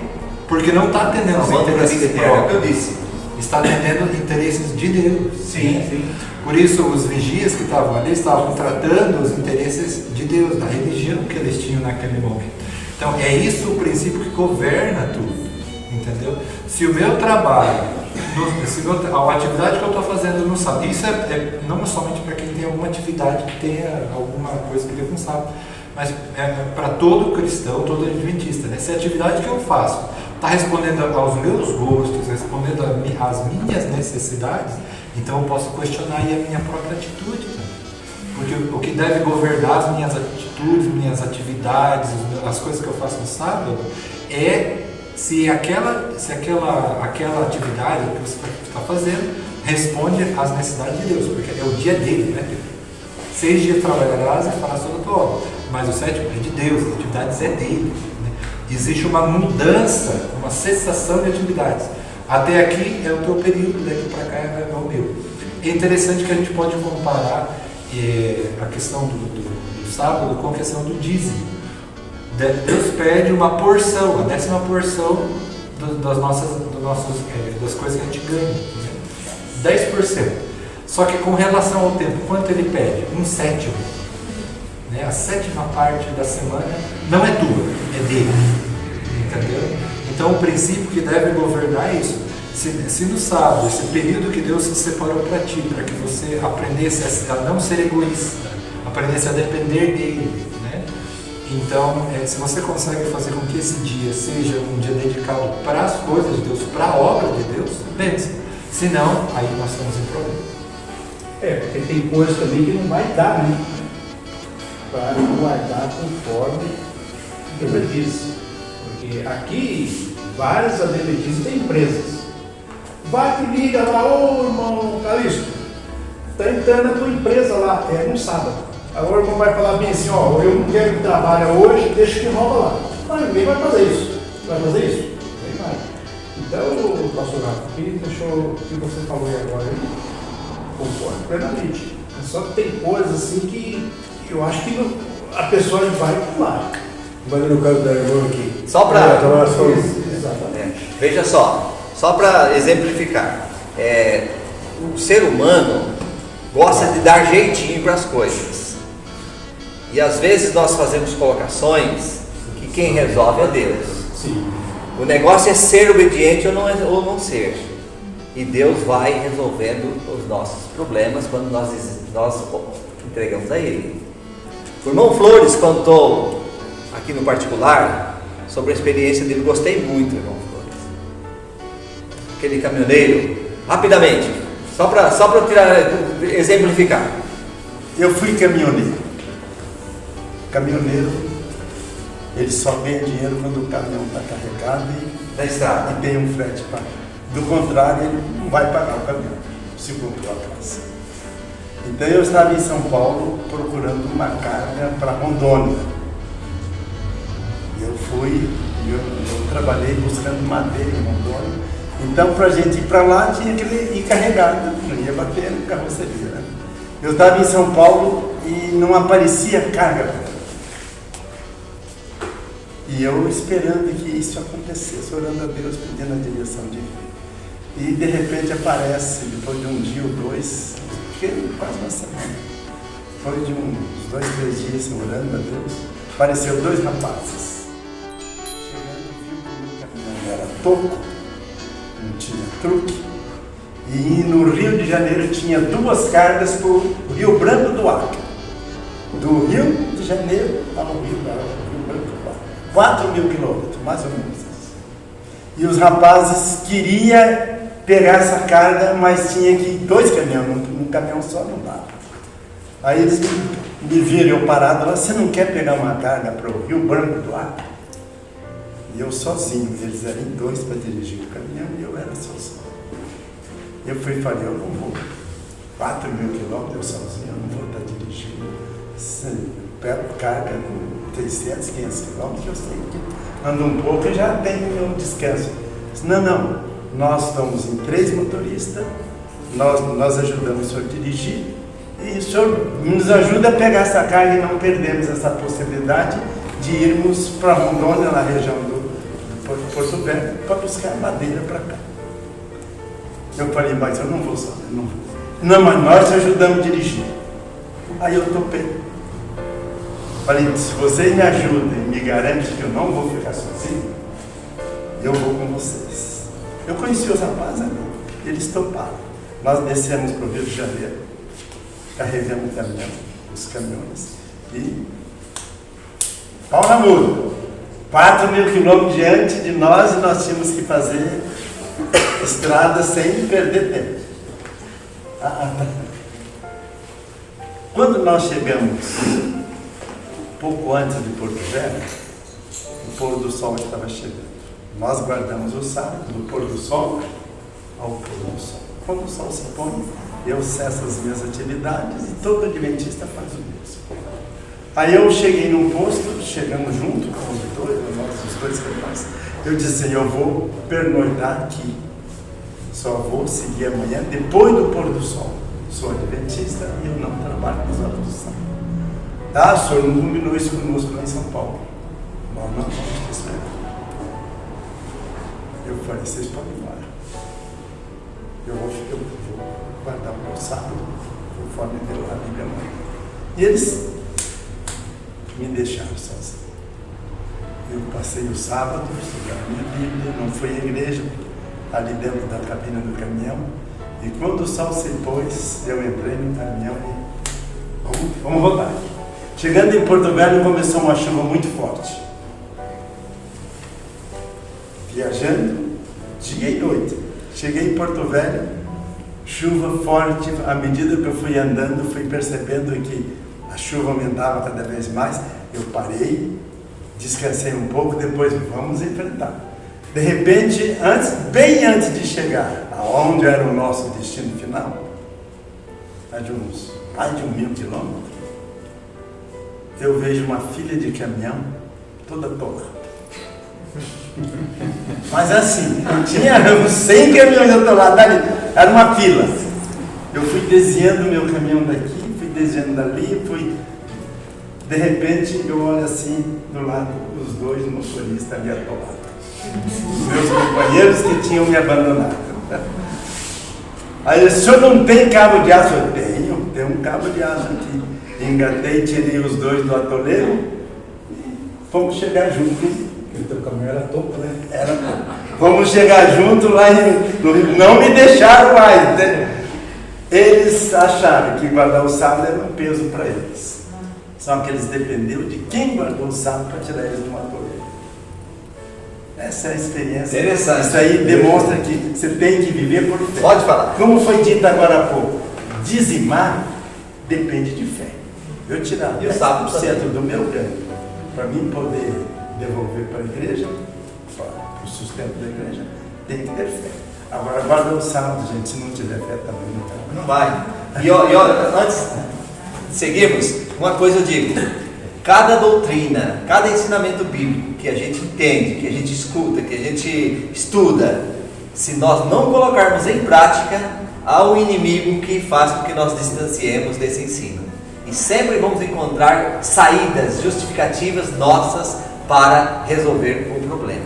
Porque não está atendendo os interesses próprios. Eu disse. Está atendendo interesses de Deus. Sim. Por isso, os vigias que estavam ali estavam tratando os interesses de Deus, da religião que eles tinham naquele momento. Então, é isso o princípio que governa tudo. Entendeu? Se o meu trabalho, a atividade que eu estou fazendo no sábado, isso é não somente para quem tem alguma atividade que tenha alguma coisa que ver com sábado, mas para todo cristão, todo adventista, né? Se a atividade que eu faço está respondendo aos meus gostos, respondendo às minhas necessidades, então eu posso questionar aí a minha própria atitude também. Porque o que deve governar as minhas atitudes, minhas atividades, as coisas que eu faço no sábado, é se aquela atividade que você está fazendo responde às necessidades de Deus, porque é o dia dele, né, Pedro? 6 dias trabalharás e farás toda a tua obra, mas o 7º é de Deus, as atividades é dele, né? Existe uma mudança, uma cessação de atividades. Até aqui é o teu período, daqui para cá é o meu. É interessante que a gente pode comparar a questão do sábado com a questão do dízimo. Deus pede uma porção, a 10ª porção das coisas que a gente ganha, né? 10%. Só que com relação ao tempo, quanto ele pede? 1/7. Né? A 7ª parte da semana não é tua, é dele. Entendeu? Então o princípio que deve governar é isso. Se no sábado, esse período que Deus se separou para ti, para que você aprendesse a não ser egoísta, aprendesse a depender dele, né? Então, se você consegue fazer com que esse dia seja um dia dedicado para as coisas de Deus, para a obra de Deus, bênção. Se não, aí nós estamos em problema. Porque tem coisas também que não vai dar, né? Para guardar conforme o Deus diz. Porque aqui, várias adventistas têm empresas. Vai que liga lá, ô irmão Calixto, está entrando a tua empresa lá, no sábado. Agora o irmão vai falar bem assim, ó, eu não quero que trabalhe hoje, deixa que rola lá. Mas ninguém vai fazer isso. Vai fazer isso? Nem vai. Então, pastor Rafa, o que você falou aí agora, eu concordo plenamente. Só que tem coisas assim que eu acho que a pessoa vai pular. Vai no caso da irmã aqui. Só para... Exatamente. Veja só para exemplificar. O ser humano gosta de dar jeitinho para as coisas. E às vezes nós fazemos colocações que quem resolve é Deus. Sim. O negócio é ser obediente ou não ser. E Deus vai resolvendo os nossos problemas quando nós entregamos a Ele. O irmão Flores contou aqui no particular sobre a experiência dele. Gostei muito, irmão Flores. Aquele caminhoneiro, rapidamente, só para exemplificar. Eu fui caminhoneiro. Caminhoneiro, ele só ganha dinheiro quando o caminhão está carregado Da estrada. e tem um frete para. Do contrário, ele não vai pagar o caminhão, segundo a classe. Então eu estava em São Paulo procurando uma carga para Rondônia. E eu trabalhei buscando madeira em Rondônia. Então, para a gente ir para lá, tinha que ir carregado, não ia bater no carroceria, né? Eu estava em São Paulo e não aparecia carga. E eu esperando que isso acontecesse, orando a Deus, pedindo a direção de Deus. E de repente aparece, depois de um dia ou dois, quase uma semana, depois de uns 2, 3 dias orando a Deus, apareceu 2 rapazes. Chegando, viu que o meu caminhão era toco, não tinha truque, e no Rio de Janeiro tinha 2 cargas para o Rio Branco do Acre. Do Rio de Janeiro ao Rio Branco do Acre. 4.000 quilômetros, mais ou menos isso. E os rapazes queriam pegar essa carga, mas tinha que ir 2 caminhões, num caminhão só não dava. Aí eles me viram eu parado lá, você não quer pegar uma carga para o Rio Branco do Acre? E eu sozinho, eles eram em 2 para dirigir o caminhão e eu era sozinho. Eu falei, eu não vou. 4.000 quilômetros eu sozinho, eu não vou estar dirigindo. Pego carga com 300, 500 quilômetros, eu sei que ando um pouco e já tenho meu descanso. Não, nós estamos em 3 motoristas, nós ajudamos o senhor a dirigir e o senhor nos ajuda a pegar essa carga e não perdemos essa possibilidade de irmos para Rondônia, na região do Porto Velho, para buscar madeira para cá. Eu falei, mas eu não vou só, eu não vou. Não, mas nós ajudamos a dirigir. Aí eu topei. Falei, se vocês me ajudam e me garantem que eu não vou ficar sozinho, eu vou com vocês. Eu conheci os rapazes ali, eles toparam. Nós descemos para o Rio de Janeiro, carregamos o caminhão, os caminhões, e pau na mula. 4.000 quilômetros diante de nós e nós tínhamos que fazer estrada sem perder tempo. Quando nós chegamos, pouco antes de Porto Velho, o pôr do sol estava chegando. Nós guardamos o sábado do pôr do sol ao pôr do sol. Quando o sol se põe, eu cesso as minhas atividades e todo adventista faz o mesmo. Aí eu cheguei num posto, chegamos junto com os dois rapazes. Eu disse, eu vou pernoitar aqui. Só vou seguir amanhã, depois do pôr do sol. Sou adventista e eu não trabalho nas horas do sábado. Ah, o senhor não combinou isso conosco lá em São Paulo. Nós não vamos te esperar. Eu falei, vocês podem ir embora. Eu vou guardar o meu sábado, conforme a Bíblia mãe. E eles me deixaram sozinho. Eu passei o sábado estudando a minha Bíblia, não fui à igreja, ali dentro da cabina do caminhão. E quando o sol se pôs, eu entrei no caminhão e vamos rodar. Chegando em Porto Velho, começou uma chuva muito forte. Viajando, dia e noite. Cheguei em Porto Velho, chuva forte. À medida que eu fui andando, fui percebendo que a chuva aumentava cada vez mais. Eu parei, descansei um pouco, depois vamos enfrentar. De repente, bem antes de chegar aonde era o nosso destino final, mais de 1.000 quilômetros, eu vejo uma fila de caminhão toda atolada. Mas assim, tinha uns 100 caminhões atolados ali, era uma fila. Eu fui desviando meu caminhão daqui, fui desviando dali, de repente eu olho assim, do lado, os dois motoristas ali atolados. Meus companheiros que tinham me abandonado. Aí o senhor não tem cabo de aço? Eu tenho um cabo de aço aqui. Engatei, tirei os dois do atoleiro e fomos chegar juntos. O teu caminhão era topo, né? Era topo. Fomos chegar juntos lá no Rio. Não me deixaram mais. Né? Eles acharam que guardar o sábado era um peso para eles. Só que eles dependeram de quem guardou o sábado para tirar eles do atoleiro. Essa é a experiência. Interessante. Isso aí demonstra que você tem que viver por fé. Pode falar. Como foi dito agora há pouco, dizimar depende de fé. Eu tirar 10% do meu ganho para mim poder devolver para a igreja, para o sustento da igreja, tem que ter fé. Agora, guarda o sábado, gente, se não tiver fé também não vai. E olha, antes de seguirmos, uma coisa eu digo: cada doutrina, cada ensinamento bíblico que a gente entende, que a gente escuta, que a gente estuda, se nós não colocarmos em prática, há um inimigo que faz com que nós distanciemos desse ensino. E sempre vamos encontrar saídas justificativas nossas para resolver o problema.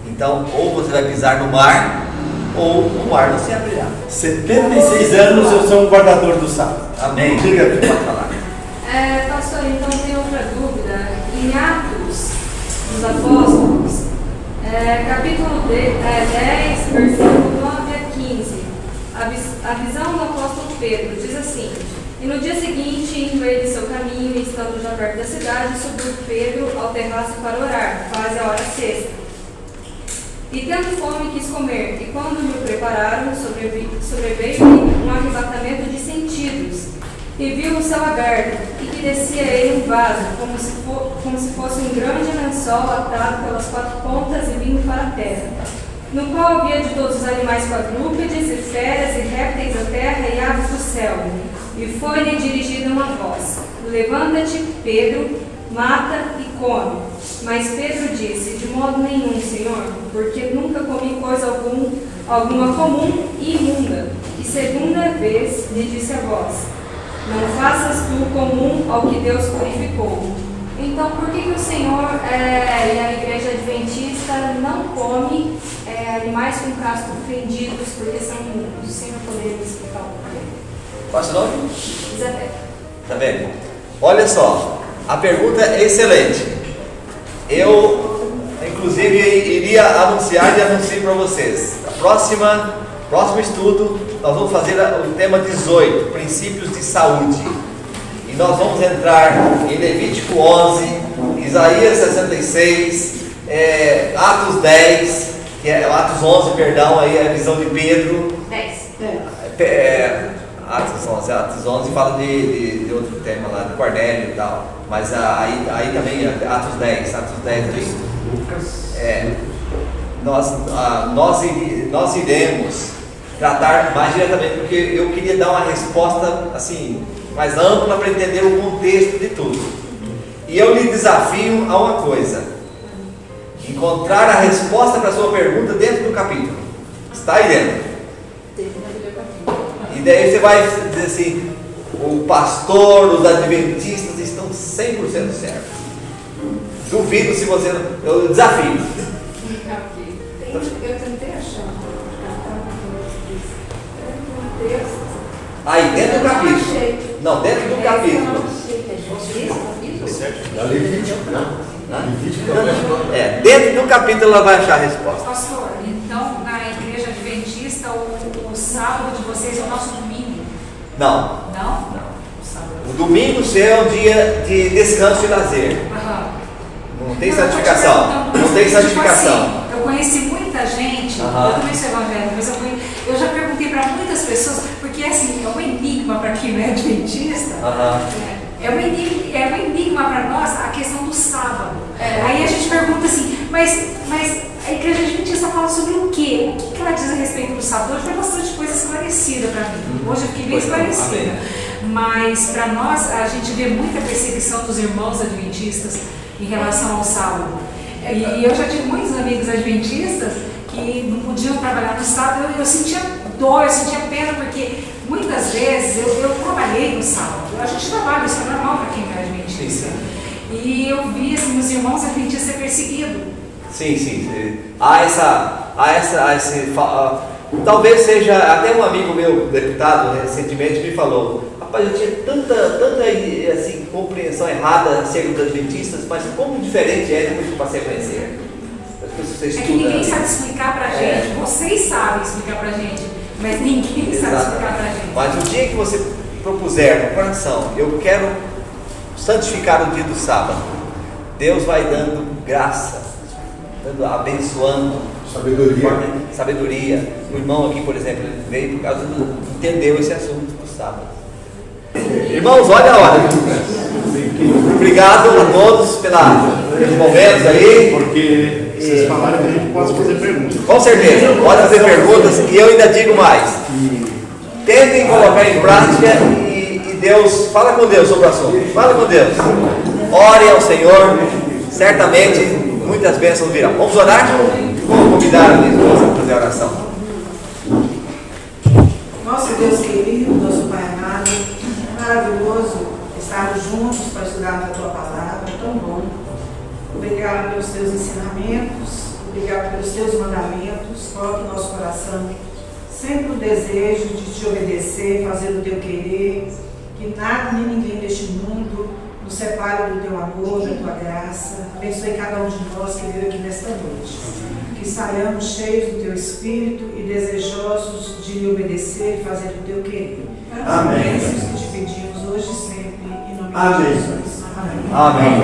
Então, ou você vai pisar no mar, ou o mar não se abrirá. 76 anos eu sou um guardador do sábado. Amém. Diga, pode falar. Pastor, então tem outra dúvida. Em Atos dos Apóstolos, capítulo 10, versículo 9 a 15, a visão do apóstolo Pedro diz assim: e no dia seguinte, indo ele seu caminho e estando já perto da cidade, subiu Pedro ao terraço para orar, quase a hora sexta. E tendo fome quis comer, e quando lhe prepararam, sobreveio-lhe um arrebatamento de sentidos, e viu o céu aberto, e que descia a ele um vaso, como se fosse um grande lençol atado pelas 4 pontas e vindo para a terra, no qual havia de todos os animais quadrúpedes, e feras, e répteis da terra, e aves do céu. E foi-lhe dirigida uma voz: levanta-te, Pedro, mata e come. Mas Pedro disse: de modo nenhum, Senhor, porque nunca comi coisa alguma comum e imunda. E segunda vez lhe disse a voz: não faças tu comum ao que Deus purificou. Então, por que o Senhor e a igreja adventista não come animais com casco fendidos, porque são imundos? O Senhor poderia me explicar um pouquinho? Qual é o seu nome? Isabel. Tá vendo? Olha só, a pergunta é excelente. Eu, inclusive, iria anunciar e anuncio para vocês. Próximo estudo, nós vamos fazer o tema 18, princípios de saúde. E nós vamos entrar em Levítico 11, Isaías 66, Atos 10, que é Atos 11, perdão, aí é a visão de Pedro. 10. Atos 11 fala de outro tema lá, de Cornélio e tal. Mas aí também Atos 10 ali. Nós iremos tratar mais diretamente, porque eu queria dar uma resposta assim mais ampla para entender o contexto de tudo. E eu lhe desafio a uma coisa: encontrar a resposta para a sua pergunta dentro do capítulo. Está aí dentro. E daí você vai dizer assim: o pastor, os adventistas estão 100% certos. Duvido se você não. Eu desafio. Eu tentei achar um texto. Aí, dentro do capítulo. Não, dentro do capítulo. Da Levítico, né? Dentro do capítulo ela vai achar a resposta. Pastor, então na igreja adventista o sábado de vocês é o nosso domingo? Não. Não? O domingo seu é um dia de descanso e lazer. Não tem santificação. Não tem santificação. Tipo assim, eu conheci muita gente, eu também sou evangélica, mas eu já perguntei para muitas pessoas, porque assim, é um enigma para quem não é adventista. É um enigma para nós a questão do sábado. Aí a gente pergunta assim, mas a igreja adventista fala sobre o quê? O que ela diz a respeito do sábado? Hoje foi bastante coisa esclarecida para mim. Hoje eu fiquei bem esclarecida. Mas para nós, a gente vê muita perseguição dos irmãos adventistas em relação ao sábado. E eu já tive muitos amigos adventistas que não podiam trabalhar no sábado. Eu sentia dor, eu sentia pena, porque muitas vezes eu trabalhei no sábado. A gente trabalha, isso é normal para quem não é adventista. E eu vi assim, os irmãos adventistas ser perseguidos. Sim. Talvez seja, até um amigo meu, deputado, recentemente me falou: rapaz, eu tinha tanta assim, compreensão errada acerca dos adventistas, mas como diferente é depois que eu passei a conhecer. É que ninguém sabe explicar pra gente. Vocês sabem explicar pra gente, mas ninguém sabe explicar pra gente. Mas o dia que você propuser no coração, eu quero santificar o dia do sábado, Deus vai dando graça, abençoando. Sabedoria. O irmão aqui, por exemplo, ele veio por causa entendeu esse assunto do sábado. Irmãos, olha a hora. Obrigado a todos pelos momentos aí. Porque vocês falaram que a gente pode fazer perguntas. Com certeza, pode fazer perguntas. E eu ainda digo mais: tentem colocar em prática e Deus, fala com Deus sobre o assunto. Fala com Deus. Ore ao Senhor. Certamente muitas bênçãos virão. Vamos orar? Vou convidar a minha esposa a fazer a oração. Nosso Deus querido, nosso Pai amado, é maravilhoso estarmos juntos para estudar a Tua palavra, é tão bom. Obrigado pelos Teus ensinamentos, obrigado pelos Teus mandamentos. Coloque no nosso coração sempre o desejo de Te obedecer, fazer o Teu querer, que nada nem ninguém deste mundo nos separe do Teu amor, da Tua graça. Abençoe cada um de nós que veio aqui nesta noite. Que saiamos cheios do Teu Espírito e desejosos de lhe obedecer e fazer o Teu querer. Amém. É isso que te pedimos hoje e sempre, em nome Amém. de Jesus. Amém.